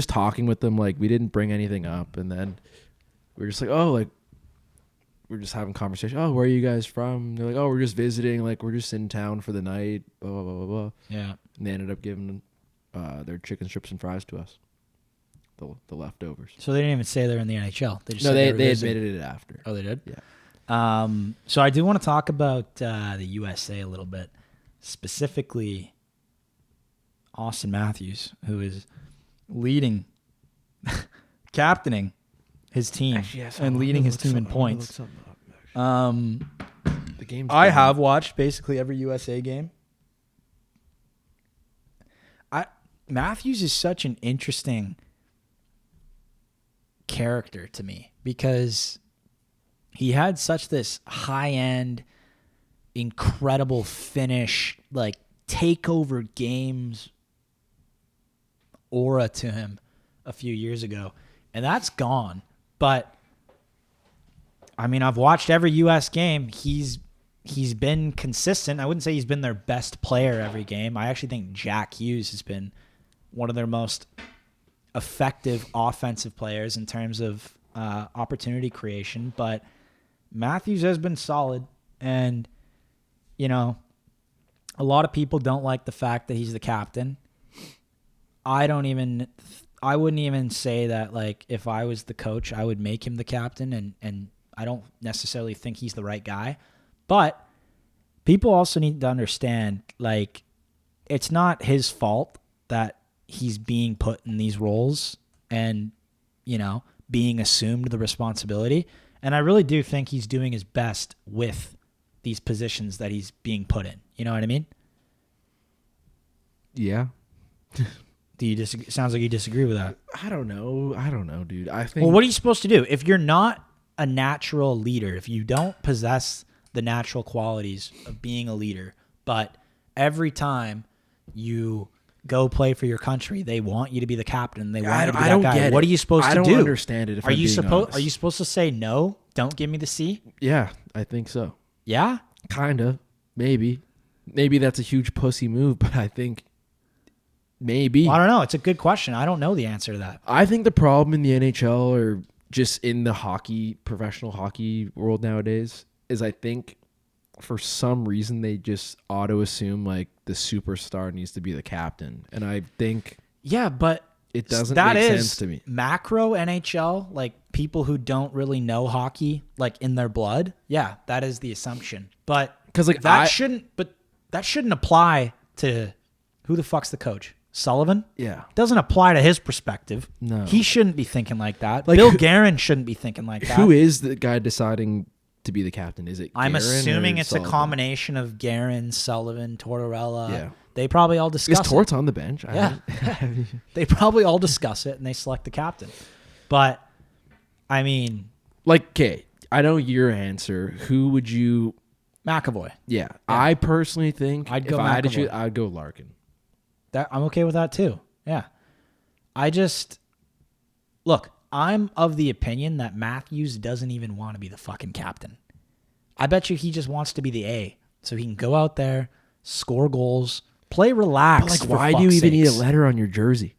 talking with them, like we didn't bring anything up, and then we were just like, oh, like we're just having conversation. Oh, where are you guys from? They're like, oh, we're just visiting. Like we're just in town for the night. Blah blah blah blah blah. Yeah. And they ended up giving their chicken strips and fries to us. The leftovers. So they didn't even say they're in the NHL. They just they admitted it after. Oh, they did? Yeah. So I do want to talk about the USA a little bit, specifically Austin Matthews, who is leading, captaining his team and leading his team in points. The game. I have watched basically every USA game. Matthews is such an interesting character to me because he had such this high-end, incredible finish, like takeover games aura to him a few years ago, and that's gone. But I mean, I've watched every US game. He's been consistent. I wouldn't say he's been their best player every game. I actually think Jack Hughes has been one of their most effective offensive players in terms of opportunity creation, but Matthews has been solid. And, you know, a lot of people don't like the fact that he's the captain. I wouldn't even say that, like, if I was the coach, I would make him the captain, and I don't necessarily think he's the right guy. But people also need to understand, like, it's not his fault that he's being put in these roles and, you know, being assumed the responsibility. And I really do think he's doing his best with these positions that he's being put in. You know what I mean? Yeah. Do you disagree? Sounds like you disagree with that. I don't know, dude. I think. Well, what are you supposed to do? If you're not a natural leader, if you don't possess the natural qualities of being a leader, but every time you go play for your country, they want you to be the captain. They want you to be that guy. What are you supposed to do? I don't understand it. Are you supposed to say no? Don't give me the C? Yeah, I think so. Yeah, kinda. Maybe that's a huge pussy move, but I think maybe. Well, I don't know. It's a good question. I don't know the answer to that. I think the problem in the NHL or just in the professional hockey world nowadays is I think for some reason they just auto assume like the superstar needs to be the captain, and I think but it doesn't make sense to me. Macro NHL, like people who don't really know hockey, like in their blood, that is the assumption. But because like that shouldn't apply to who the fuck's the coach. Sullivan? Yeah. Doesn't apply to his perspective. No. He shouldn't be thinking like that. Like, Bill Guerin shouldn't be thinking like that. Who is the guy deciding to be the captain? Is it I'm Guerin assuming it's Sullivan? A combination of Guerin, Sullivan, Tortorella. Yeah. They probably all discuss Is Torts on the bench? Yeah. They probably all discuss it and they select the captain. But, I mean... Like, okay, I know your answer. Who would you McAvoy. Yeah. I personally think I'd go if I had to McAvoy. choose, I'd go Larkin. I'm okay with that too. Yeah. Look, I'm of the opinion that Matthews doesn't even want to be the fucking captain. I bet you he just wants to be the A so he can go out there, score goals, play relaxed. But why do you even need a letter on your jersey?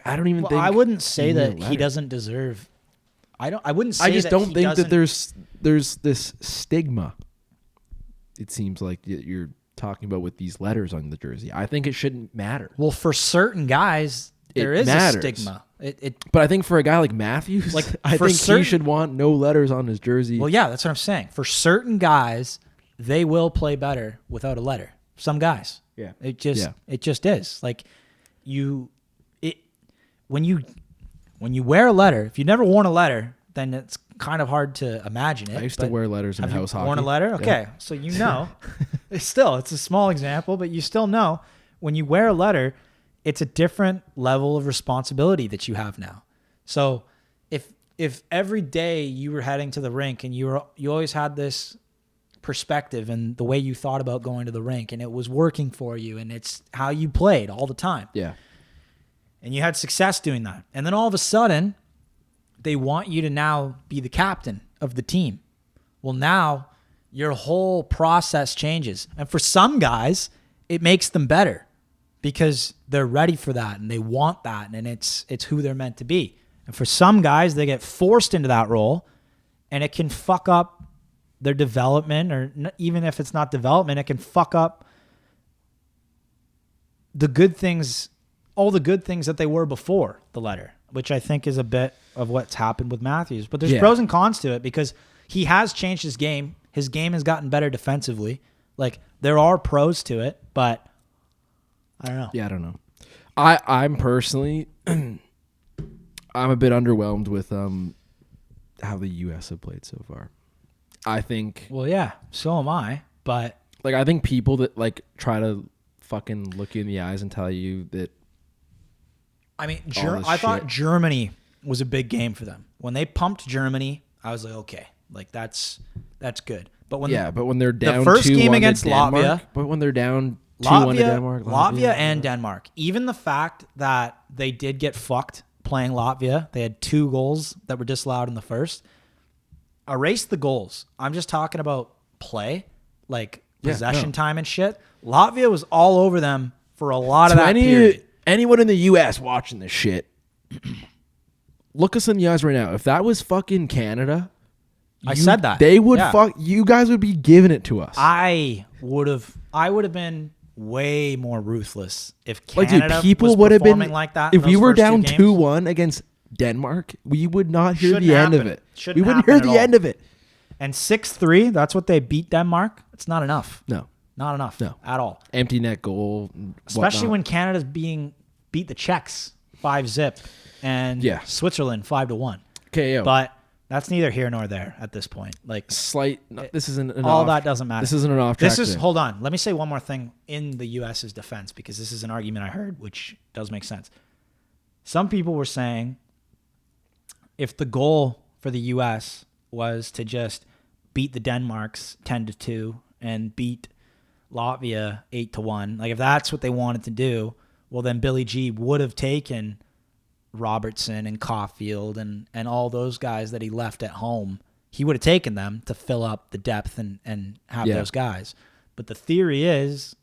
I don't even think. I wouldn't say that he doesn't deserve. I wouldn't say. I just that don't he think doesn't, that there's this stigma. It seems like you're talking about with these letters on the jersey. I think it shouldn't matter. Well, for certain guys, there is a stigma. But I think for a guy like Matthews, I think he should want no letters on his jersey. Well, yeah, that's what I'm saying. For certain guys, they will play better without a letter. Some guys. Yeah. It just is. When you wear a letter, if you've never worn a letter, then it's kind of hard to imagine it. I used to wear letters in house hockey. Worn a letter? Okay. Yeah. So you know. It's a small example, but you still know when you wear a letter, it's a different level of responsibility that you have now. So if every day you were heading to the rink and you always had this perspective and the way you thought about going to the rink and it was working for you and it's how you played all the time. Yeah. And you had success doing that. And then all of a sudden, they want you to now be the captain of the team. Well, now your whole process changes. And for some guys, it makes them better because they're ready for that and they want that and it's who they're meant to be. And for some guys, they get forced into that role and it can fuck up their development, or even if it's not development, it can fuck up the good things, all the good things that they were before the letter, which I think is a bit of what's happened with Matthews. But there's pros and cons to it because he has changed his game. His game has gotten better defensively. There are pros to it, but I don't know. Yeah, I don't know. I'm personally, I'm a bit underwhelmed with how the U.S. have played so far. I think. Well, yeah, so am I. But I think people that try to fucking look you in the eyes and tell you that. I mean, I thought Germany was a big game for them. When they pumped Germany, I was like, okay, that's good. But when they're down the first 2-1 game against Denmark, Latvia, but when they're down 2-1 to Denmark, Latvia and Denmark, even the fact that they did get fucked playing Latvia, they had 2 goals that were disallowed in the first. Erase the goals. I'm just talking about play, possession time and shit. Latvia was all over them for a lot of that period. Anyone in the U.S. watching this shit, look us in the eyes right now. If that was fucking Canada, I said that. They would you guys would be giving it to us. I would have been way more ruthless if Canada people would have been like that. If we were down 2-1 against Denmark, we would not hear the end of it. We wouldn't hear the end of it. And 6-3, that's what they beat Denmark. It's not enough. No. Not enough. No. At all. Empty net goal. Especially when Canada's beat the Czechs 5-0 and Switzerland 5-1. Okay, but that's neither here nor there at this point. This isn't an all that doesn't matter. This isn't an off track. Hold on. Let me say one more thing in the US's defense because this is an argument I heard which does make sense. Some people were saying if the goal for the US was to just beat the Denmarks 10-2 and beat Latvia 8-1, if that's what they wanted to do, well then Billy G would have taken Robertson and Caulfield and all those guys that he left at home. He would have taken them to fill up the depth and have those guys. But the theory is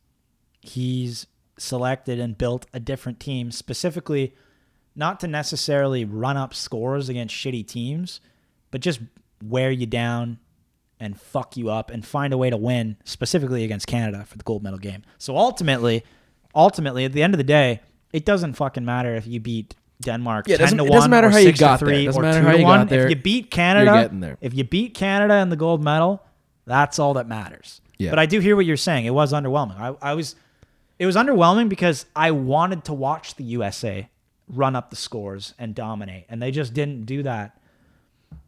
he's selected and built a different team specifically not to necessarily run up scores against shitty teams, but just wear you down and fuck you up and find a way to win, specifically against Canada for the gold medal game. So ultimately, at the end of the day, it doesn't fucking matter if you beat Denmark 10-1 it doesn't matter or how you got there. 6-3 It doesn't or matter how you 2-1. got there. If you beat Canada, you're getting there. If you beat Canada in the gold medal, that's all that matters. Yeah. But I do hear what you're saying. It was underwhelming. It was underwhelming because I wanted to watch the USA run up the scores and dominate, and they just didn't do that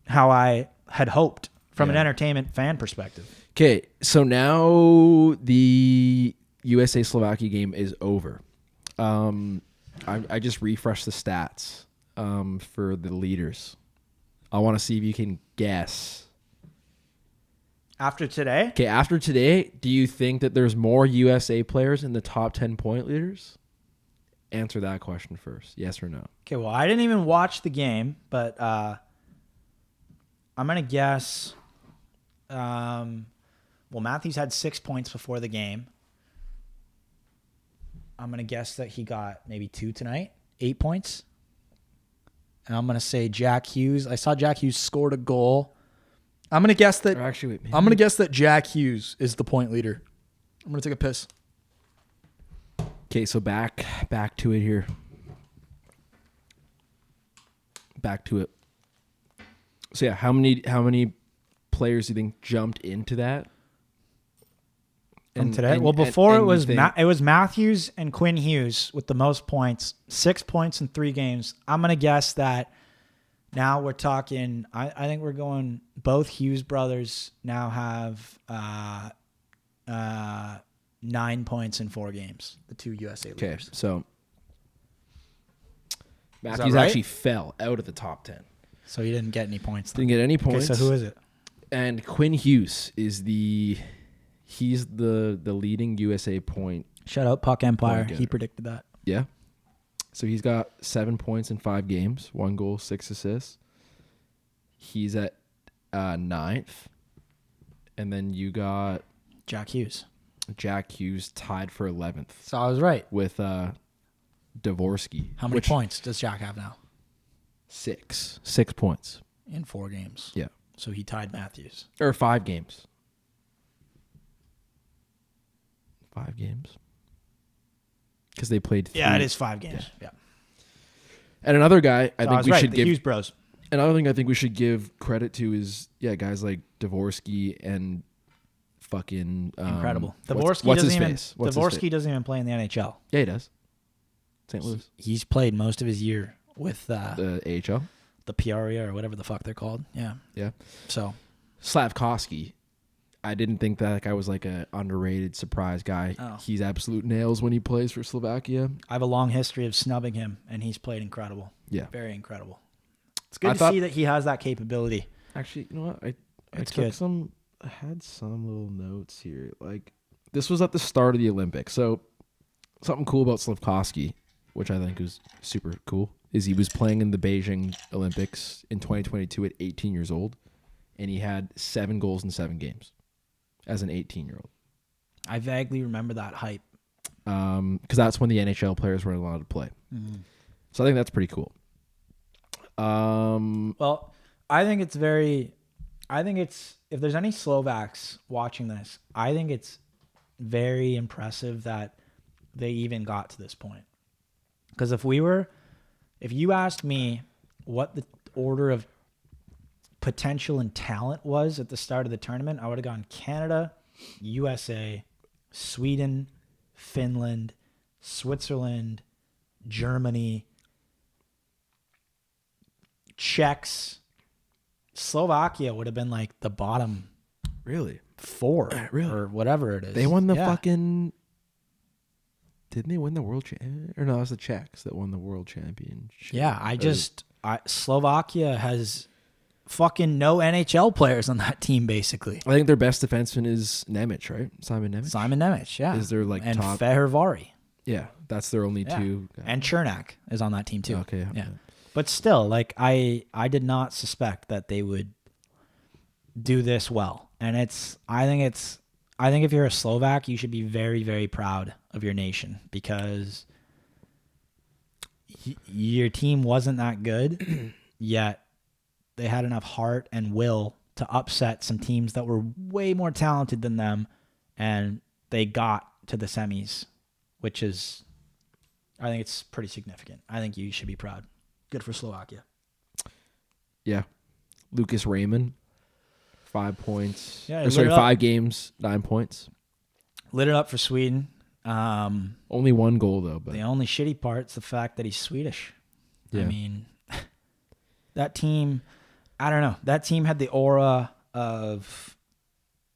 how I had hoped from an entertainment fan perspective. Okay, so now the USA-Slovakia game is over. I just refreshed the stats for the leaders. I want to see if you can guess. After today? Okay, after today, do you think that there's more USA players in the top 10 point leaders? Answer that question first. Yes or no? Okay, well, I didn't even watch the game, but I'm going to guess. Well, Matthews had 6 points before the game. I'm going to guess that he got maybe 2 tonight, 8 points. And I'm going to say Jack Hughes. I saw Jack Hughes scored a goal. I'm going to guess that. Or actually, wait, I'm going to guess that Jack Hughes is the point leader. I'm going to take a piss. Okay, so back to it here. Back to it. So yeah, how many players do you think jumped into that? From today? Well, before it was Matthews and Quinn Hughes with the most points, 6 points in 3 games. I'm going to guess that now we're talking, I think we're going, both Hughes brothers now have 9 points in 4 games, the 2 USA leaders. Okay, so Matthews right? actually fell out of the top 10. So he didn't get any points. Didn't get any points. Okay, so who is it? And Quinn Hughes is he's the leading USA point. Shout out Puck Empire. He predicted that. Yeah. So he's got 7 points in 5 games, 1 goal, 6 assists. He's at 9th. And then you got Jack Hughes tied for 11th. So I was right. With Dvorsky. How many points does Jack have now? 6. 6 points. In 4 games. Yeah. So he tied Matthews. Or 5 games. 5 games. Because they played 3. Yeah, it is 5 games. Yeah. And another guy I think we should give Hughes Bros. Another thing I think we should give credit to is guys like Dvorsky and fucking incredible. What's his face? Dvorsky doesn't even play in the NHL. Yeah, he does. St. Louis. He's played most of his year with the AHL, the Peoria or whatever the fuck they're called. Yeah. Yeah. So Slavkovsky, I didn't think that guy was like a underrated surprise guy. Oh. He's absolute nails when he plays for Slovakia. I have a long history of snubbing him, and he's played incredible. Yeah. Very incredible. It's good to see that he has that capability. Actually, you know what? I had some little notes here. Like, this was at the start of the Olympics. So something cool about Slavkovsky, which I think is super cool, is he was playing in the Beijing Olympics in 2022 at 18 years old, and he had 7 goals in 7 games as an 18-year-old. I vaguely remember that hype. Because that's when the NHL players weren't allowed to play. Mm-hmm. So I think that's pretty cool. Well, I think if there's any Slovaks watching this, I think it's very impressive that they even got to this point. Because if you asked me what the order of potential and talent was at the start of the tournament, I would have gone Canada, USA, Sweden, Finland, Switzerland, Germany, Czechs. Slovakia would have been like the bottom really 4 or whatever it is. They won the fucking... Didn't they win the world championship? Or no, it was the Czechs that won the world championship. Yeah, Slovakia has fucking no NHL players on that team, basically. I think their best defenseman is Nemec, right? Simon Nemec, yeah. Is there like and top... Fehervari. Yeah, that's their only 2. And Chernak is on that team too. Okay. Yeah. But still, like I did not suspect that they would do this well. And I think if you're a Slovak, you should be very, very proud of your nation because your team wasn't that good, yet they had enough heart and will to upset some teams that were way more talented than them, and they got to the semis, which is, I think it's pretty significant. I think you should be proud. Good for Slovakia. Yeah. Lucas Raymond, 5 points. Yeah, 5 games, 9 points. Lit it up for Sweden. Only 1 goal, though. But the only shitty part's the fact that he's Swedish. Yeah. I mean, that team, I don't know. That team had the aura of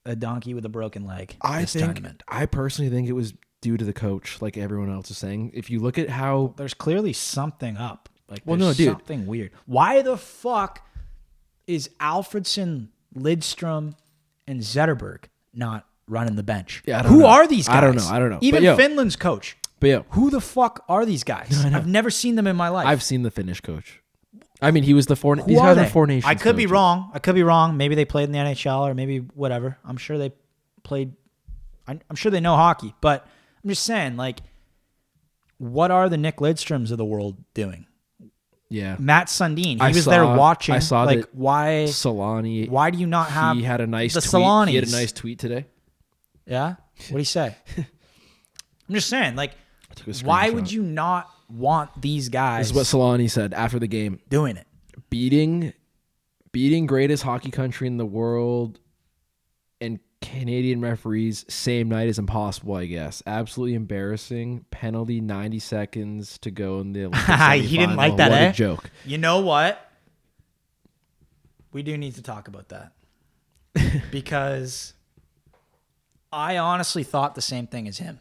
a donkey with a broken leg tournament. I personally think it was due to the coach, like everyone else is saying. If you look at how... There's clearly something up. Like, something weird. Why the fuck is Alfredsson, Lidstrom, and Zetterberg not running the bench? Yeah, I don't Who know. are these guys? I don't know. Even But, yo, Finland's coach. But yeah, Who the fuck are these guys? I've never seen them in my life. I've seen the Finnish coach. I mean, he was the four. Who These are guys are they? Four Nations. I could be coaches. wrong. I could be wrong. Maybe they played in the NHL or maybe whatever. I'm sure they played. I'm sure they know hockey, but I'm just saying, like, what are the Nick Lidstroms of the world doing? Yeah, Matt Sundin, he was there watching. I saw like, that why? Solani. Why do you not have? He had a nice the tweet. Solanis? He had a nice tweet today. Yeah. What do you say? I'm just saying, like, Took a why screenshot. would you not want these guys This is what Solani said after the game. doing it? Beating greatest hockey country in the world and Canadian referees same night is impossible, I guess. Absolutely embarrassing. Penalty, 90 seconds to go in the Olympic He didn't like semifinal. that, What eh? a joke. You know what? We do need to talk about that. Because I honestly thought the same thing as him.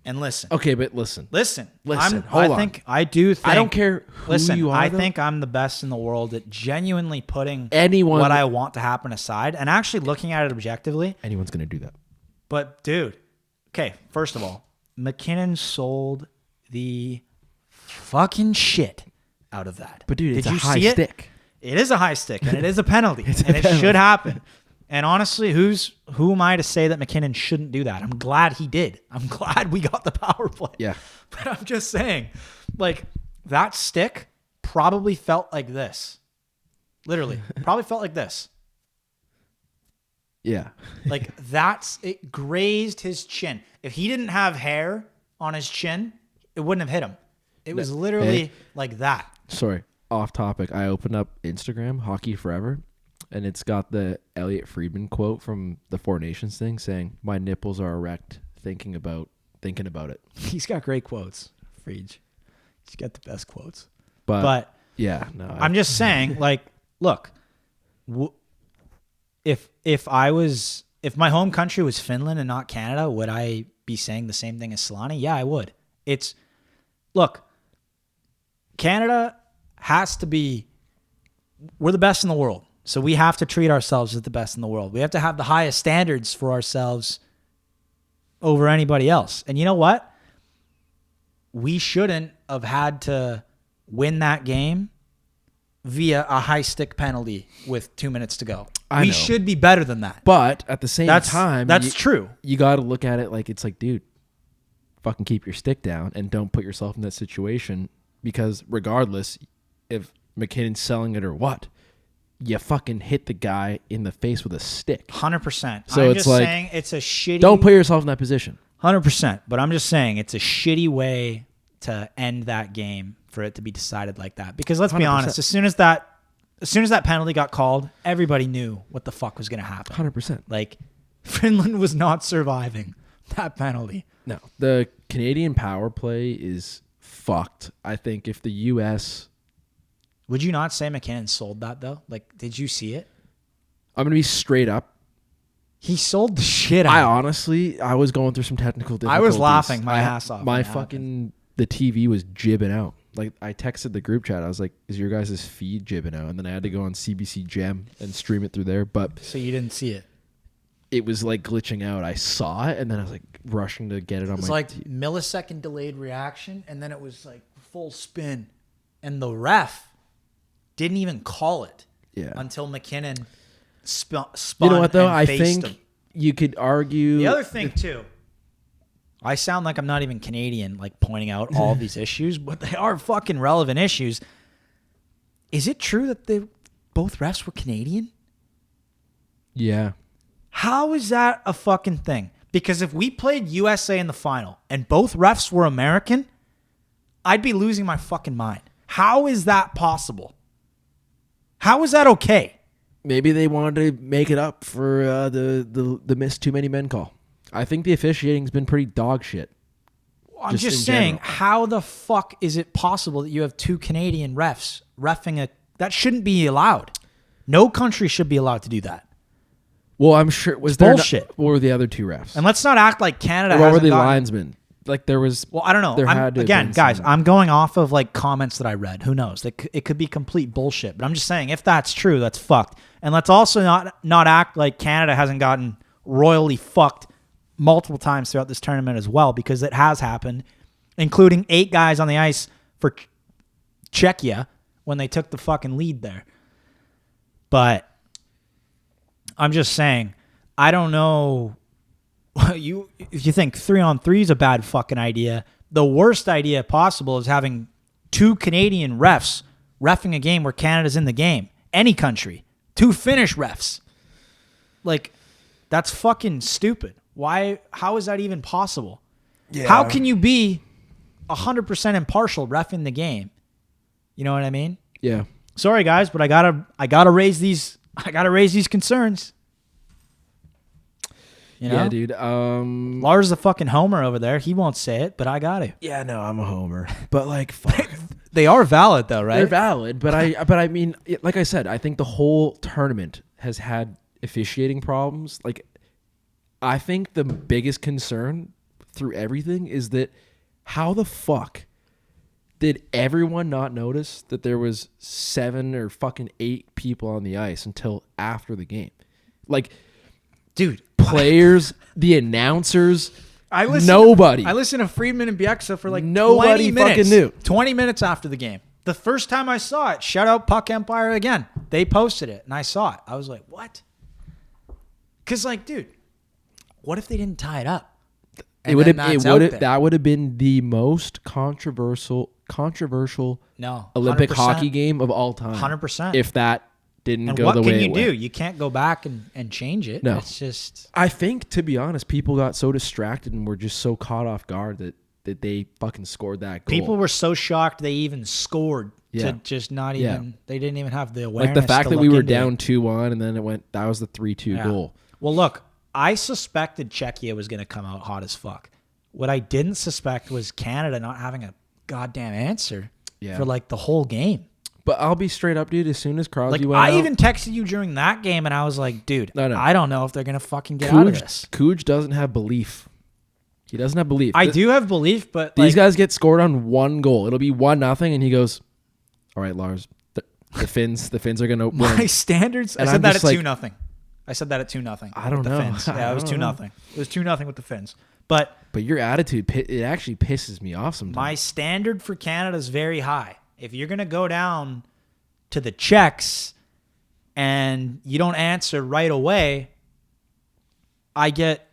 And listen. Okay, but listen. I do think I don't care who you are. I though. think I'm the best in the world at genuinely putting Anyone- what I want to happen aside and actually looking at it objectively. anyone's going to do that. But dude, okay, first of all, McKinnon sold the fucking shit out of that. But dude, it's Did a you high see it? stick. It is a high stick, and it is a penalty, and it penalty. should happen. And honestly, who am I to say that McKinnon shouldn't do that? I'm glad he did. I'm glad we got the power play. Yeah. But I'm just saying, like, that stick probably felt like this. Literally, probably felt like this. Yeah. Like, it grazed his chin. If he didn't have hair on his chin, it wouldn't have hit him. It was literally like that. Sorry, off topic. I opened up Instagram, Hockey Forever, and it's got the Elliot Friedman quote from the Four Nations thing saying, "My nipples are erect thinking about it." He's got great quotes, Friedge. He's got the best quotes. But yeah, no. I'm just saying, like, look, if my home country was Finland and not Canada, would I be saying the same thing as Solani? Yeah, I would. Look, Canada has to be, we're the best in the world. So we have to treat ourselves as the best in the world. We have to have the highest standards for ourselves over anybody else. And you know what? We shouldn't have had to win that game via a high stick penalty with 2 minutes to go. I We know. should be better than that. But at the same time, that's true. You got to look at it like it's like, dude, fucking keep your stick down and don't put yourself in that situation, because regardless if McKinnon's selling it or what, you fucking hit the guy in the face with a stick. 100%. So I'm it's just like, saying it's a shitty. Don't put yourself in that position. 100%. But I'm just saying it's a shitty way to end that game for it to be decided like that. Because let's be 100%. honest, as soon as that penalty got called, everybody knew what the fuck was going to happen. 100%. Like, Finland was not surviving that penalty. No, the Canadian power play is fucked. I think if the U.S. Would you not say McKinnon sold that, though? Like, did you see it? I'm going to be straight up. He sold the shit out. I was going through some technical difficulties. I was laughing my ass off. My when it fucking, the TV was jibbing out. Like, I texted the group chat. I was like, is your guys' feed jibbing out? And then I had to go on CBC Gem and stream it through there. But happened. So you didn't see it? it was like glitching out. I saw it and then I was like rushing to get it on It was my like millisecond delayed reaction, and then it was like full spin, and the ref didn't even call it until McKinnon spun. You know what though? and I faced think him. you could argue The other thing too, I sound like I'm not even Canadian, like pointing out all these issues, but they are fucking relevant issues. Is it true that both refs were Canadian? Yeah. How is that a fucking thing? Because if we played USA in the final and both refs were American, I'd be losing my fucking mind. How is that possible? How is that okay? Maybe they wanted to make it up for the missed too many men call. I think the officiating's been pretty dog shit. I'm just saying, how the fuck is it possible that you have two Canadian refs reffing that shouldn't be allowed? No country should be allowed to do that. Well, I'm sure was It's there bullshit. What were the other two refs? And let's not act like Canada Or what were hasn't the gotten, linesmen? like there was. Well, I don't know. Again, guys, I'm going off of like comments that I read. Who knows? It could be complete bullshit. But I'm just saying, if that's true, that's fucked. And let's also not act like Canada hasn't gotten royally fucked multiple times throughout this tournament as well, because it has happened, including 8 guys on the ice for Czechia when they took the fucking lead there. But I'm just saying, I don't know. If you think 3-on-3 is a bad fucking idea, the worst idea possible is having 2 Canadian refs reffing a game where Canada's in the game. Any country. 2 Finnish refs. Like, that's fucking stupid. Why? How is that even possible? Yeah. How can you be 100% impartial reffing the game? You know what I mean? Yeah. Sorry guys, but I gotta raise these concerns. You know? Yeah, dude. Lars is a fucking homer over there. He won't say it, but I got to. Yeah, no, I'm a homer. But like, fuck. They are valid though, right? They're valid, but I mean, like I said, I think the whole tournament has had officiating problems. Like, I think the biggest concern through everything is that how the fuck did everyone not notice that there was 7 or fucking 8 people on the ice until after the game? Like, dude, players, the announcers, nobody. I listened to Friedman and Bieksa for like nobody 20 minutes. Fucking knew. 20 minutes after the game. The first time I saw it, shout out Puck Empire again. They posted it and I saw it. I was like, what? Because like, dude, what if they didn't tie it up? That would have been the most controversial Olympic 100%. hockey game of all time. 100%. If that didn't and go the way it went. What can you do? You can't go back and change it. No. It's just... I think, to be honest, people got so distracted and were just so caught off guard that they fucking scored that goal. People were so shocked they even scored to just not even... Yeah. They didn't even have the awareness. Like the fact that we were down 2-1 and then that was the 3-2 goal. Well, look, I suspected Czechia was going to come out hot as fuck. What I didn't suspect was Canada not having a goddamn answer for like the whole game. But I'll be straight up, dude. As soon as Crosby went I out, even texted you during that game, and I was like, dude, no. I don't know if they're going to fucking get out of this. Cooge doesn't have belief. He doesn't have belief. I do have belief, but these guys get scored on 1 goal. It'll be 1-0, and he goes, all right, Lars, the Finns are going to win. My standards, I said that at 2-0. I said that at 2-0. I don't know. Finns. Yeah, it was 2-0. It was 2-0 with the Finns. But your attitude, it actually pisses me off sometimes. My standard for Canada is very high. If you're going to go down to the Czechs and you don't answer right away, I get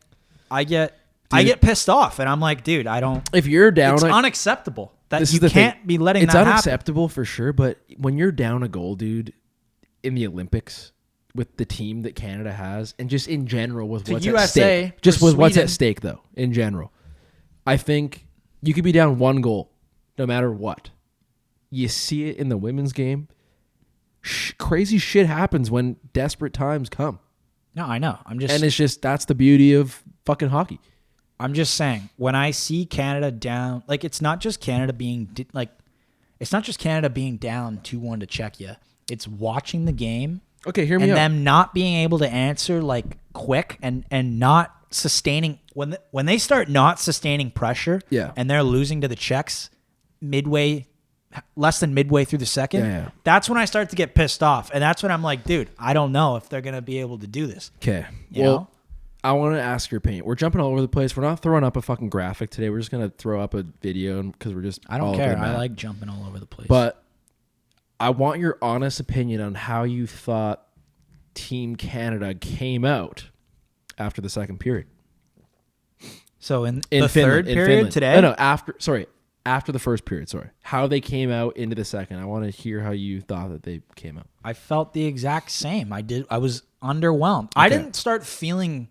pissed off, and I'm like, dude, I don't. If you're down, it's unacceptable that you can't be letting that happen. It's unacceptable for sure, but when you're down a goal, dude, in the Olympics with the team that Canada has, and just in general with what's at stake, just with what's at stake though, in general, I think you could be down 1 goal, no matter what. You see it in the women's game. Crazy shit happens when desperate times come. No, I know. That's the beauty of fucking hockey. I'm just saying, when I see Canada down, like it's not just Canada being down 2-1 to Czechia. It's watching the game. Okay, hear me out. And them not being able to answer like quick and not sustaining when they start not sustaining pressure. Yeah. And they're losing to the Czechs less than midway through the second. Yeah. That's when I start to get pissed off, and that's when I'm like, dude, I don't know if they're gonna be able to do this. Okay. You know? I want to ask your opinion. We're jumping all over the place. We're not throwing up a fucking graphic today. We're just gonna throw up a video because we're just. I don't care. I like jumping all over the place. But I want your honest opinion on how you thought Team Canada came out after the second period. So in the third period today? No, after the first period, how they came out into the second. I want to hear how you thought that they came out. I felt the exact same. I was underwhelmed. Okay. I didn't start feeling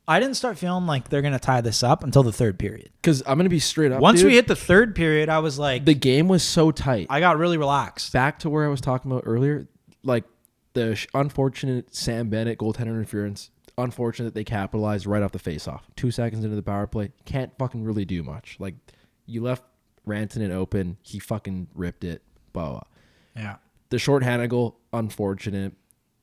like they're going to tie this up until the third period. Because I'm going to be straight up, Once we hit the third period, I was like... The game was so tight. I got really relaxed. Back to where I was talking about earlier, like the unfortunate Sam Bennett goaltender interference. Unfortunate they capitalized right off the face-off. 2 seconds into the power play. Can't fucking really do much. Like... You left Rantanen open. He fucking ripped it. Blah, blah. Yeah. The short-handed goal, unfortunate.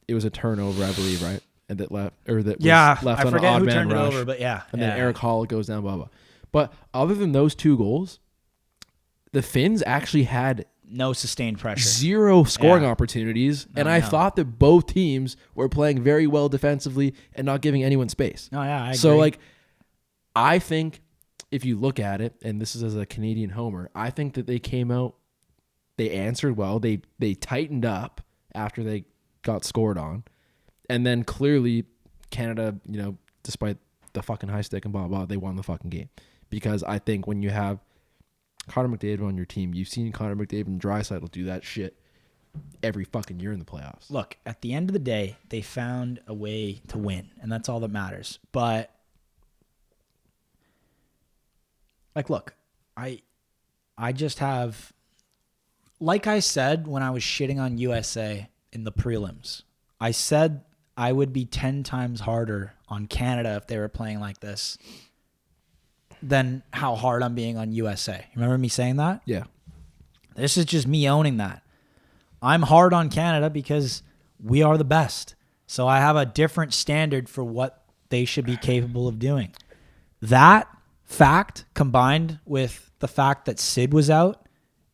It was a turnover, I believe, right? And that left, or that was left I on forget an odd who man turned rush. it over, but yeah. And then Eric Hall goes down, blah, blah. But other than those 2 goals, the Finns actually had no sustained pressure, 0 scoring opportunities, and I thought that both teams were playing very well defensively and not giving anyone space. Oh yeah, I agree. So like, I think if you look at it, and this is as a Canadian homer, I think that they came out, they answered well, they tightened up after they got scored on, and then clearly Canada, despite the fucking high stick and blah blah, they won the fucking game. Because I think when you have Connor McDavid on your team, you've seen Connor McDavid and Draisaitl do that shit every fucking year in the playoffs. Look, at the end of the day, they found a way to win, and that's all that matters. But like, look, I just have, like I said when I was shitting on USA in the prelims, I said I would be 10 times harder on Canada if they were playing like this than how hard I'm being on USA. Remember me saying that? Yeah. This is just me owning that. I'm hard on Canada because we are the best. So I have a different standard for what they should be capable of doing. That fact combined with the fact that Sid was out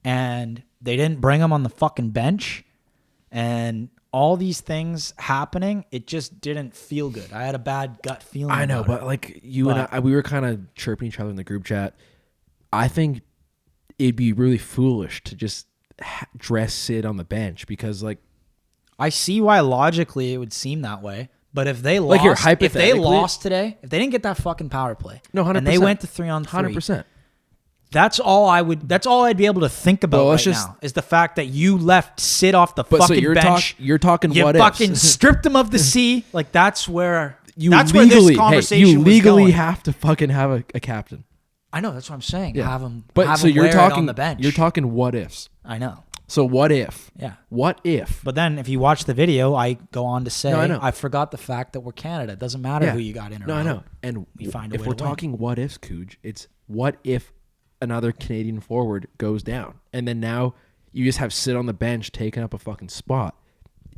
and they didn't bring him on the fucking bench and all these things happening, it just didn't feel good. I had a bad gut feeling. I know, about but it. like and I, we were kind of chirping each other in the group chat. I think it'd be really foolish to just dress Sid on the bench because, like, I see why logically it would seem that way. But if they lost, like here, if they lost today, if they didn't get that fucking power play, no, 100%, and they went to 3-on-3, 100%. That's all I'd be able to think about now is the fact that you left Sid off the fucking bench. You're talking you what fucking ifs. stripped him of the C. Like that's where this conversation you legally was going. Have to fucking have a captain. I know, that's what I'm saying. Yeah. Have him. But have so him you're talking on the bench. You're talking what ifs. I know. So what if? Yeah. What if? But then if you watch the video, I go on to say I know. I forgot the fact that we're Canada. It doesn't matter who you got in or out. I know. And we find a if way we're to win. talking what ifs, Cooge, it's what if another Canadian forward goes down, and then now you just have Sid on the bench taking up a fucking spot.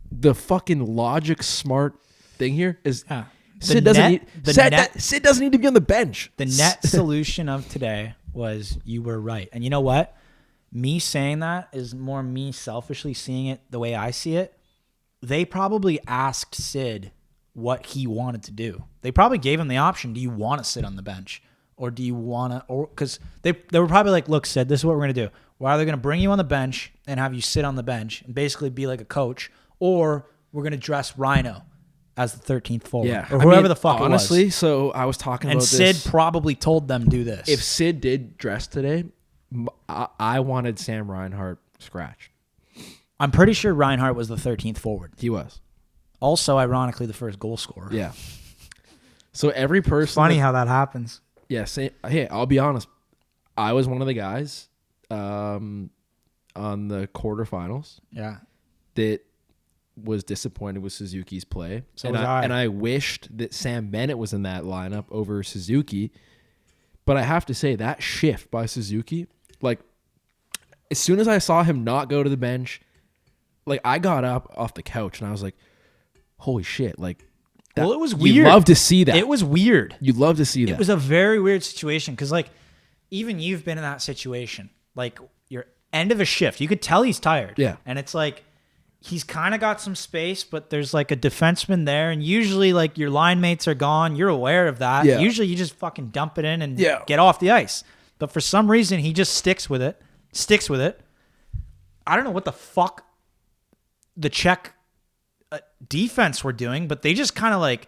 The fucking logic smart thing here is Sid doesn't need to be on the bench. The net solution of today was you were right. And you know what? Me saying that is more me selfishly seeing it the way I see it. They probably asked Sid what he wanted to do. They probably gave him the option. Do you want to sit on the bench? Or do you want to, or because they were probably like, look, Sid, this is what we're going to do. We're either going to bring you on the bench and have you sit on the bench and basically be like a coach, or we're going to dress Rhino as the 13th forward. Yeah. Or whoever the fuck honestly, it was. So I was talking about this. And Sid probably told them do this. If Sid did dress today, I wanted Sam Reinhart scratched. I'm pretty sure Reinhart was the 13th forward. He was. Also, ironically, the first goal scorer. Yeah. So every person. It's funny how that happens. Yeah, hey, I'll be honest. I was one of the guys on the quarterfinals. Yeah. That was disappointed with Suzuki's play. So was I. And I wished that Sam Bennett was in that lineup over Suzuki. But I have to say, that shift by Suzuki, like, as soon as I saw him not go to the bench, like, I got up off the couch and I was like, holy shit, like, well, it was weird. You love to see that. It was weird. You love to see that. It was a very weird situation because, like, even you've been in that situation. Like, your end of a shift, you could tell he's tired. Yeah. And it's like, he's kind of got some space, but there's, like, a defenseman there. And usually, like, your line mates are gone. You're aware of that. Yeah. Usually, you just fucking dump it in and get off the ice. But for some reason, he just sticks with it. I don't know what the fuck the Czech defense were doing, but they just kind of like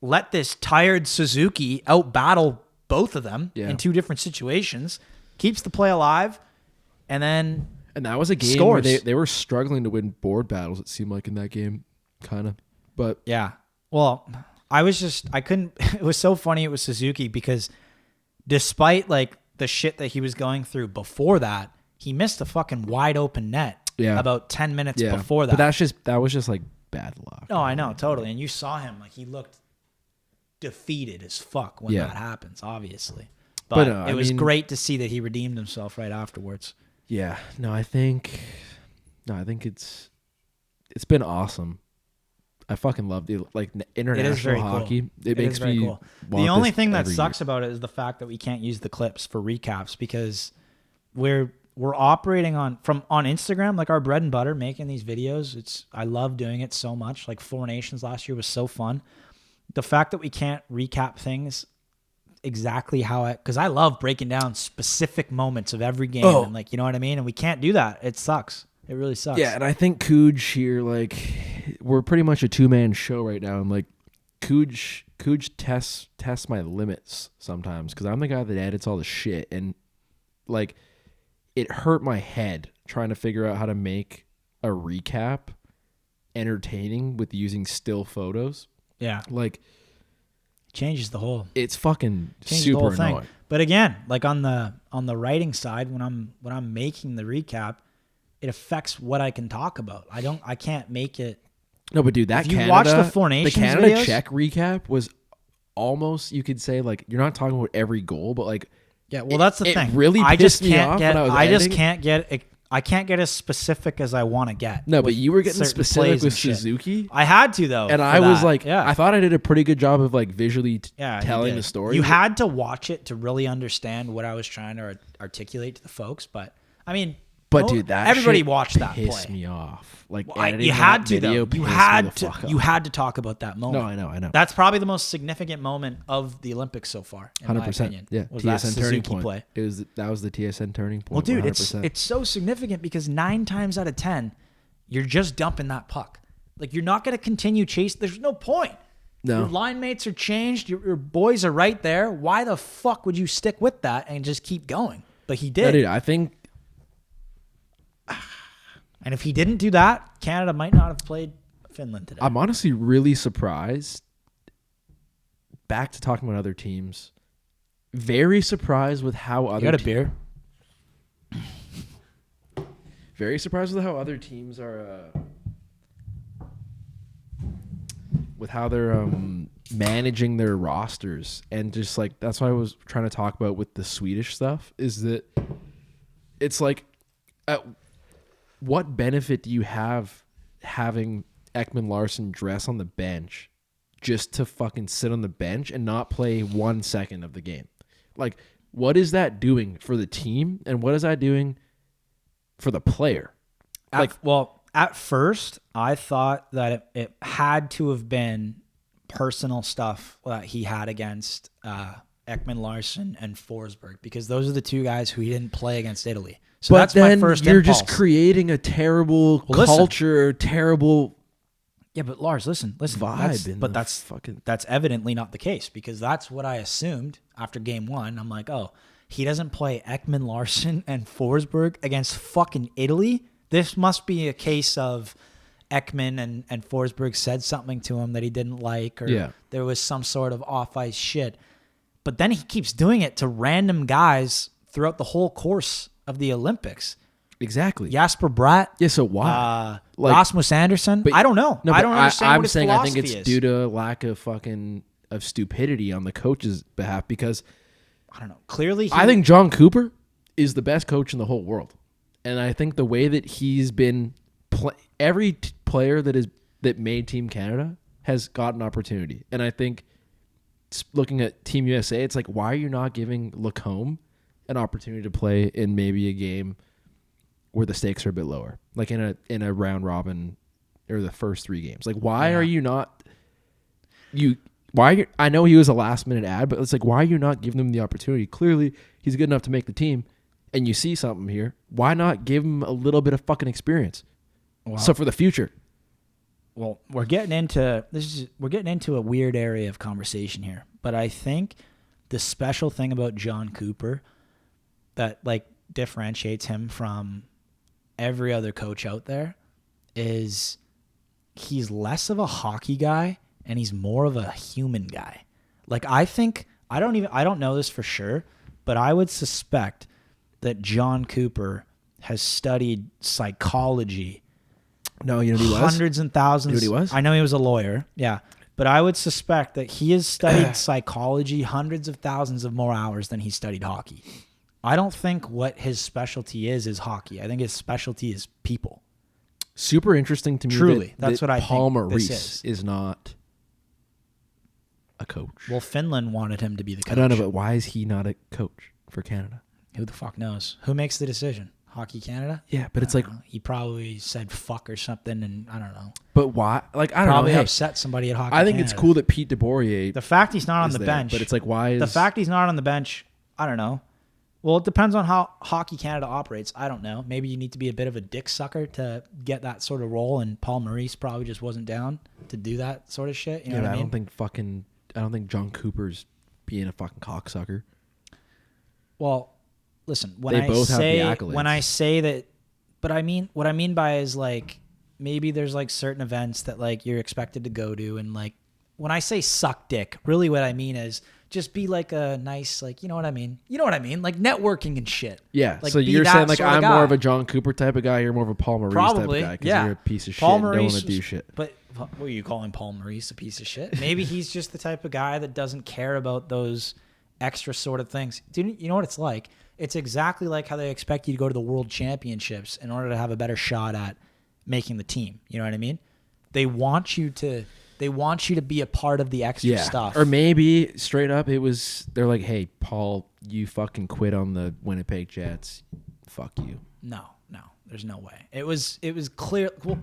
let this tired Suzuki out battle both of them in two different situations, keeps the play alive, and that was a game scores. Where they were struggling to win board battles, it seemed like, in that game, kind of. But yeah, well, I couldn't. It was so funny. It was Suzuki because despite like the shit that he was going through before that, he missed a fucking wide open net about 10 minutes before that. But that was just like bad luck. No, I know, totally. And you saw him, like, he looked defeated as fuck when that happens, obviously. But it was great to see that he redeemed himself right afterwards. Yeah. I think it's been awesome. I fucking love the It is international very hockey. cool. It makes me cool. want The only this thing that every sucks year. about it is the fact that we can't use the clips for recaps because we're operating on Instagram, like our bread and butter, making these videos. I love doing it so much. Like Four Nations last year was so fun. The fact that we can't recap things exactly because I love breaking down specific moments of every game and like, you know what I mean? And we can't do that. It sucks. It really sucks. Yeah, and I think Cooge here, like, we're pretty much a two-man show right now, and like Cooge tests my limits sometimes because I'm the guy that edits all the shit, and like it hurt my head trying to figure out how to make a recap entertaining with using still photos. Yeah. Like, changes the whole. it's fucking Changes super the whole annoying. thing. But again, like on the writing side, when I'm making the recap, it affects what I can talk about. I can't make it. No, but dude, that If you Canada, watch the Four Nations Canada videos- Czech recap was almost, you could say, like, you're not talking about every goal, but like, Yeah, well, that's the it thing. really I pissed just me can't off get. when I was I just editing. can't get. I can't get as specific as I want to get. no, but with you were getting certain specific plays with and shit. Suzuki. I had to though, And for I was that. like, yeah, I thought I did a pretty good job of like visually yeah, you telling did. the story. You had to watch it to really understand what I was trying to articulate to the folks. But I mean, but dude, that everybody shit watched that pissed play. me off. Like, Well, editing you had that to video though. You pissed me had the to. fuck off. You had to talk about that moment. No, I know. That's probably the most significant moment of the Olympics so far, in my 100%. opinion. Yeah, was that TSN turning Suzuki point. play. That was the TSN turning point. Well, dude, 100%. it's so significant because 9 times out of 10, you're just dumping that puck. Like, you're not going to continue chase. There's no point. No. Your line mates are changed. Your boys are right there. Why the fuck would you stick with that and just keep going? But he did. No, dude, I think And if he didn't do that, Canada might not have played Finland today. I'm honestly really surprised. Back to talking about other teams. Very surprised with how other you got a beer? Very surprised with how other teams are with how they're managing their rosters, and just like that's what I was trying to talk about with the Swedish stuff, is that it's like what benefit do you have having Ekman Larsson dress on the bench just to fucking sit on the bench and not play 1 second of the game? Like, what is that doing for the team, and what is that doing for the player? At first, I thought that it had to have been personal stuff that he had against Ekman Larsson and Forsberg, because those are the two guys who he didn't play against Italy. So but that's then my first you're impulse. just creating a terrible culture, terrible. Yeah, but Lars, listen. Vibe. That's evidently not the case, because that's what I assumed after game 1. I'm like, oh, he doesn't play Ekman Larsson and Forsberg against fucking Italy. This must be a case of Ekman and Forsberg said something to him that he didn't like, or there was some sort of off-ice shit. But then he keeps doing it to random guys throughout the whole course of the Olympics. Exactly. Jasper Bratt. Yeah, so why? Rasmus Anderson. But I don't know. No, I don't understand I'm what his saying I think philosophy it's is. due to lack of stupidity on the coach's behalf, because I don't know. Clearly, I think John Cooper is the best coach in the whole world. And I think the way that he's been every player that made Team Canada has got an opportunity. And I think looking at Team USA, it's like, why are you not giving Lacombe an opportunity to play in maybe a game where the stakes are a bit lower, like in a round robin or the first 3 games? Like, why are you not I know he was a last minute ad, but it's like, why are you not giving him the opportunity? Clearly he's good enough to make the team, and you see something here. Why not give him a little bit of fucking experience? Wow. So for the future. Well, we're getting into a weird area of conversation here, but I think the special thing about John Cooper that like differentiates him from every other coach out there is he's less of a hockey guy and he's more of a human guy. Like, I think I don't know this for sure, but I would suspect that John Cooper has studied psychology. No, you know what he was? Hundreds and thousands. You know what he was? I know he was a lawyer. Yeah. But I would suspect that he has studied psychology hundreds of thousands of more hours than he studied hockey. I don't think what his specialty is hockey. I think his specialty is people. super interesting to me. Truly, that's what I Paul think this Maurice is not a coach. Well, Finland wanted him to be the coach. I don't know, but why is he not a coach for Canada? Who the fuck knows? Who makes the decision? Hockey Canada? Yeah, but it's like he probably said fuck or something, and I don't know. But why? Like I don't probably know. upset somebody at Hockey I think Canada. it's cool that Pete DeBoer. The fact he's not on the bench, but it's like why is the fact he's not on the bench? I don't know. Well, it depends on how Hockey Canada operates. I don't know. Maybe you need to be a bit of a dick sucker to get that sort of role, and Paul Maurice probably just wasn't down to do that sort of shit. You know what I mean? I don't think John Cooper's being a fucking cocksucker. Well, listen, when they I both say have the accolades. when I say that, but I mean what I mean by is like maybe there's like certain events that like you're expected to go to, and like when I say suck dick, really what I mean is just be like a nice, like, you know what I mean? You know what I mean? Like networking and shit. Yeah. Like, so you're saying like I'm guy. more of a John Cooper type of guy. You're more of a Paul Maurice Probably, type of guy because yeah. you're a piece of Paul shit and Maurice don't want to do shit. But what are you calling Paul Maurice a piece of shit? Maybe he's just the type of guy that doesn't care about those extra sort of things. Dude, you know what it's like? It's exactly like how they expect you to go to the World Championships in order to have a better shot at making the team. You know what I mean? They want you to be a part of the extra stuff. Or maybe straight up they're like, hey, Paul, you fucking quit on the Winnipeg Jets. Fuck you. No, there's no way. It was clear. Well,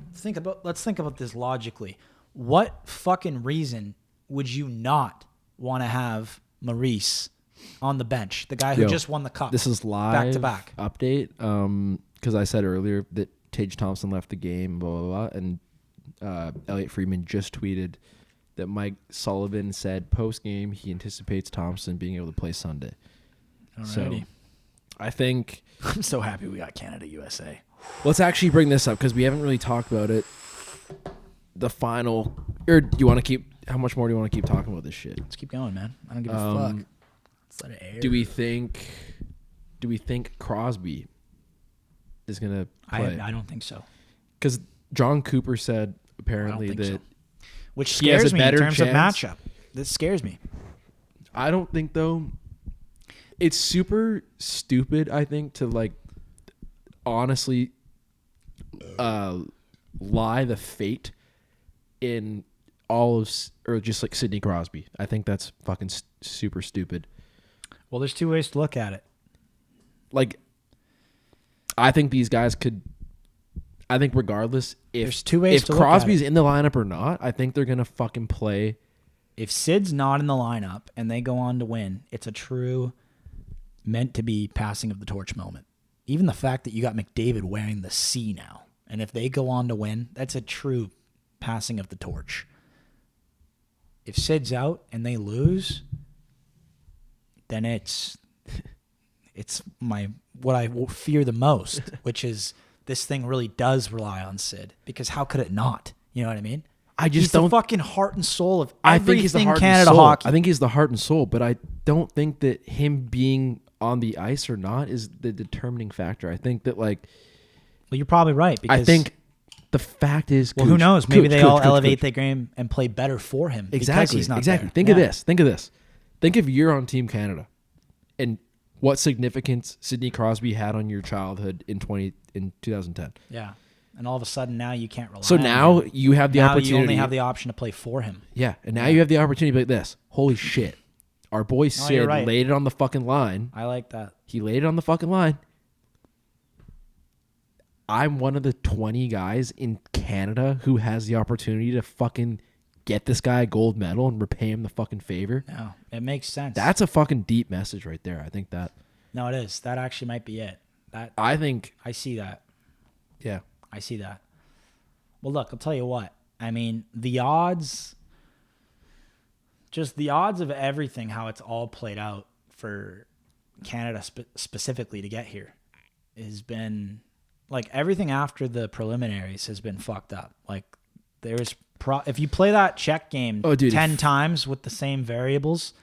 let's think about this logically. What fucking reason would you not want to have Maurice on the bench, the guy who just won the cup? This is live back to back update. Because I said earlier that Tage Thompson left the game, blah blah blah, and Elliot Friedman just tweeted that Mike Sullivan said post game he anticipates Thompson being able to play Sunday. Alrighty. So I think I'm so happy we got Canada USA. Let's actually bring this up because we haven't really talked about it. The final, or do you want to keep? How much more do you want to keep talking about this shit? Let's keep going, man. I don't give a fuck. Let's let it air. Do we think Crosby is gonna play? I don't think so. Because John Cooper said apparently that, so. Which he has scares a me in better terms of chance. matchup. This scares me. I don't think though. It's super stupid, I think, to like honestly lie the fate in all of, or just like Sidney Crosby. I think that's fucking super stupid. Well, there's two ways to look at it. Like, I think these guys could. I think regardless, there's two ways if to look at Crosby's it. in the lineup or not, I think they're gonna fucking play. If Sid's not in the lineup and they go on to win, it's a true meant to be passing of the torch moment. Even the fact that you got McDavid wearing the C now, and if they go on to win, that's a true passing of the torch. If Sid's out and they lose, then it's what I fear the most, which is this thing really does rely on Sid, because how could it not? You know what I mean? He's the fucking heart and soul of everything Canada hockey. I think he's the heart and soul, but I don't think that him being on the ice or not is the determining factor. I think that well, you're probably right. Because I think the fact is, who knows? Maybe they all elevate their game and play better for him. Exactly. Because he's not there. Think of this. Think if you're on Team Canada, and what significance Sidney Crosby had on your childhood in 2010. Yeah. And all of a sudden now you can't rely So on now him. you have the opportunity. You only have the option to play for him. Yeah, and now you have the opportunity to be like this. Holy shit. Our boy Sid laid it on the fucking line. I like that. He laid it on the fucking line. I'm one of the 20 guys in Canada who has the opportunity to fucking get this guy a gold medal and repay him the fucking favor. No, it makes sense. That's a fucking deep message right there. I think that. No, it is. That actually might be it. I think. I see that. Yeah. I see that. Well, look, I'll tell you what. I mean, the odds of everything, how it's all played out for Canada specifically to get here has been, like, everything after the preliminaries has been fucked up. Like, there's if you play that Czech game 10 times with the same variables,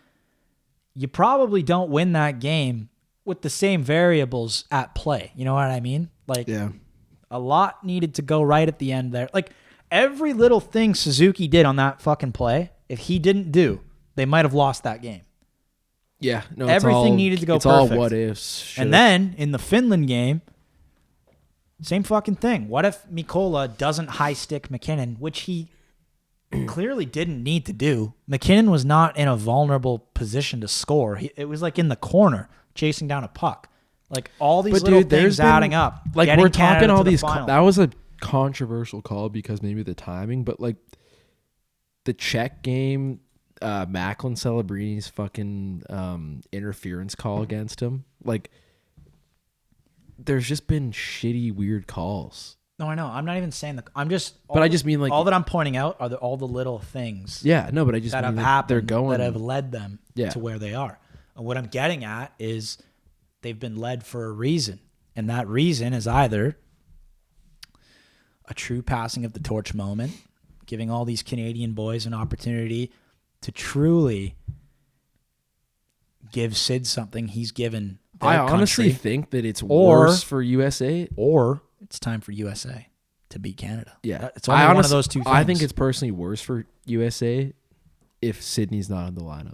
you probably don't win that game with the same variables at play. You know what I mean? Like, yeah. A lot needed to go right at the end there. Like, every little thing Suzuki did on that fucking play, if he didn't do, they might have lost that game. Yeah. No, everything needed to go perfect. It's all what ifs. And then, in the Finland game, Same fucking thing. What if Mikola doesn't high stick McKinnon, which he clearly didn't need to do? McKinnon was not in a vulnerable position to score. It was like in the corner chasing down a puck. Like all these little things adding up. Like we're talking all these. That was a controversial call because maybe the timing, but like the Czech game, Macklin Celebrini's fucking interference call against him. Like there's just been shitty, weird calls. No, I know. I'm not even saying that. I'm just. But I just mean like all that I'm pointing out are all the little things. Yeah, no, but I just that mean have happened they're going that have led them to where they are. And what I'm getting at is they've been led for a reason, and that reason is either a true passing of the torch moment, giving all these Canadian boys an opportunity to truly give Sid something he's given their I honestly country, think that it's worse for USA, or it's time for USA to beat Canada. Yeah, it's only one of those two things. I think it's personally worse for USA if Sidney's not in the lineup.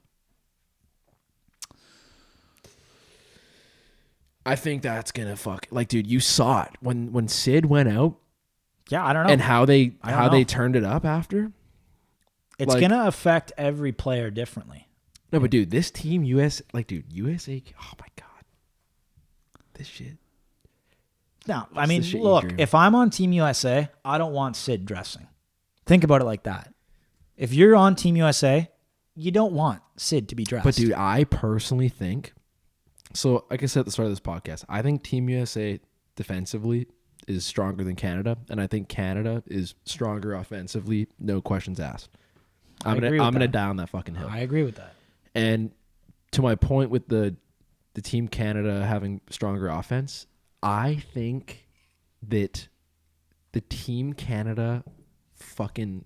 I think that's gonna like, dude. You saw it when Sid went out. Yeah, I don't know. And how they turned it up after. It's gonna affect every player differently. No, but dude, this team USA, oh my god, this shit. No, I mean, look, if I'm on Team USA, I don't want Sid dressing. Think about it like that. If you're on Team USA, you don't want Sid to be dressed. But dude, I personally think. So, like I said at the start of this podcast, I think Team USA defensively is stronger than Canada, and I think Canada is stronger offensively, no questions asked. I'm gonna die on that fucking hill. I agree with that. And to my point with the Team Canada having stronger offense, I think that the Team Canada fucking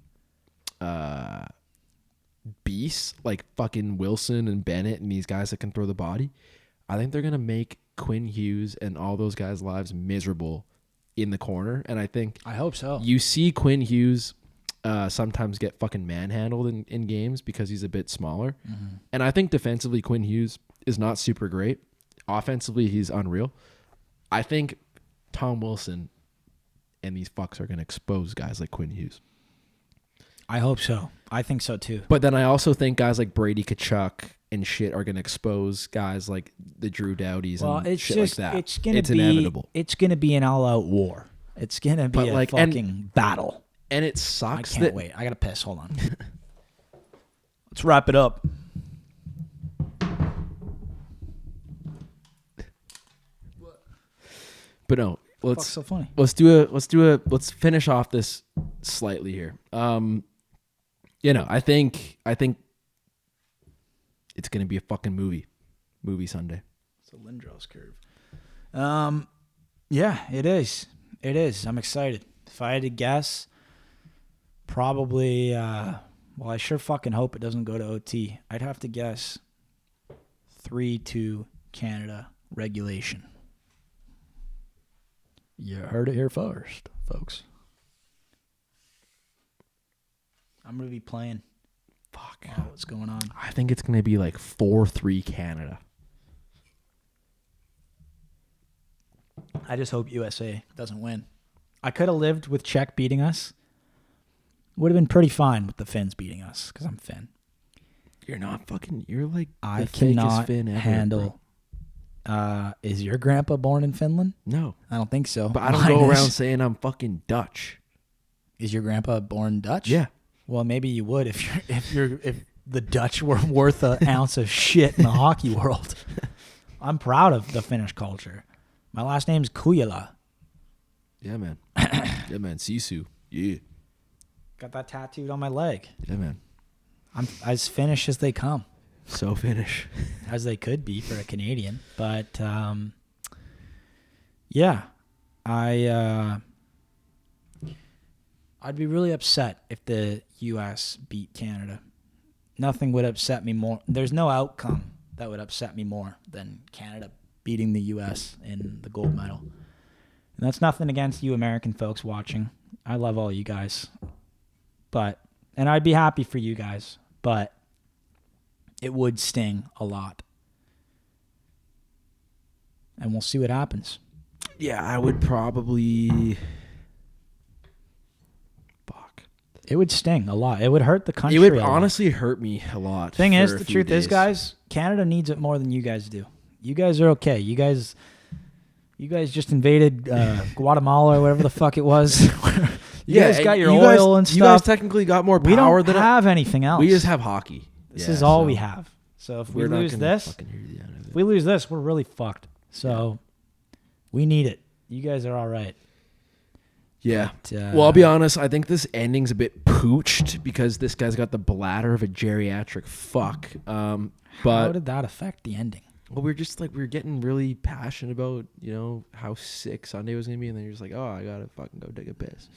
beasts like fucking Wilson and Bennett and these guys that can throw the body, I think they're going to make Quinn Hughes and all those guys' lives miserable in the corner. And I hope so. You see Quinn Hughes sometimes get fucking manhandled in games because he's a bit smaller. Mm-hmm. And I think defensively Quinn Hughes is not super great. Offensively, he's unreal. I think Tom Wilson and these fucks are going to expose guys like Quinn Hughes. I hope so. I think so too. But then I also think guys like Brady Tkachuk and shit are going to expose guys like the Drew Dowdies and shit like that. It's inevitable. It's going to be an all-out war. It's going to be a fucking battle. And it sucks. I can't wait. I got to piss. Hold on. Let's wrap it up. But no, What's so funny? Let's finish off this slightly here. I think it's gonna be a fucking movie Sunday. It's a Lindros curve. Yeah, it is. It is. I'm excited. If I had to guess, probably. I sure fucking hope it doesn't go to OT. I'd have to guess 3-2 Canada regulation. You heard it here first, folks. I'm going to be playing. Fuck. What's going on? I think it's going to be like 4-3 Canada. I just hope USA doesn't win. I could have lived with Czech beating us. Would have been pretty fine with the Finns beating us because I'm Finn. You're not fucking... You're like I the cannot fakest Finn ever, handle... Is your grandpa born in Finland? No. I don't think so. But I don't go around saying I'm fucking Dutch. Is your grandpa born Dutch? Yeah. Well, maybe you would if the Dutch were worth an ounce of shit in the hockey world. I'm proud of the Finnish culture. My last name's Kujala. Yeah, man. Yeah, man. Sisu. Yeah. Got that tattooed on my leg. Yeah, man. I'm as Finnish as they come. So Finnish. As they could be for a Canadian. But, yeah. I'd be really upset if the U.S. beat Canada. Nothing would upset me more. There's no outcome that would upset me more than Canada beating the U.S. in the gold medal. And that's nothing against you American folks watching. I love all you guys. And I'd be happy for you guys, but it would sting a lot. And we'll see what happens. Yeah, I would probably. Fuck. It would sting a lot. It would hurt the country. It would a lot. honestly hurt me a lot. Thing is, for the a few truth is, days. guys, Canada needs it more than you guys do. You guys are okay. You guys just invaded Guatemala or whatever the fuck it was. You guys got your oil and stuff. You guys technically got more power we don't than have anything else. We just have hockey. This is all we have. So if we we're not lose gonna this, fucking hear the end of it. if we lose this, we're really fucked. So we need it. You guys are all right. Yeah. But, Well, I'll be honest. I think this ending's a bit pooched because this guy's got the bladder of a geriatric fuck. How But did that affect the ending? well, we're just like we were getting really passionate about how sick Sunday was gonna be, and then you're just like, oh, I gotta fucking go take a piss.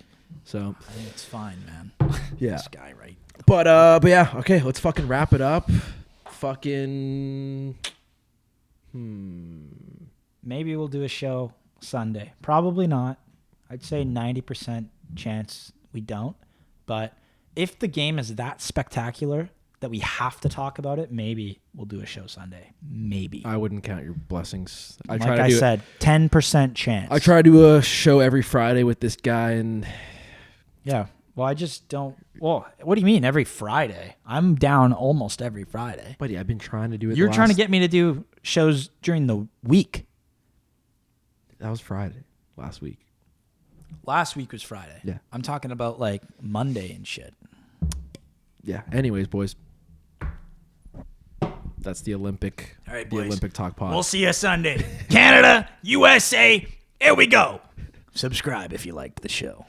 So I think it's fine, man. yeah. This guy, right? But yeah. Okay, let's fucking wrap it up. Fucking. Maybe we'll do a show Sunday. Probably not. I'd say 90% chance we don't. But if the game is that spectacular that we have to talk about it, maybe we'll do a show Sunday. Maybe. I wouldn't count your blessings. Like I said, 10% chance. I try to do a show every Friday with this guy, and Yeah. Well, I just don't. Well, what do you mean every Friday? I'm down almost every Friday. buddy, I've been trying to do it. You're trying to get me to do shows during the week. That was Friday last week. Last week was Friday. Yeah. I'm talking about like Monday and shit. Yeah. Anyways, boys. That's the Olympic. All right, the boys. Olympic Talk Pod. We'll see you Sunday. Canada, USA, here we go. Subscribe if you liked the show.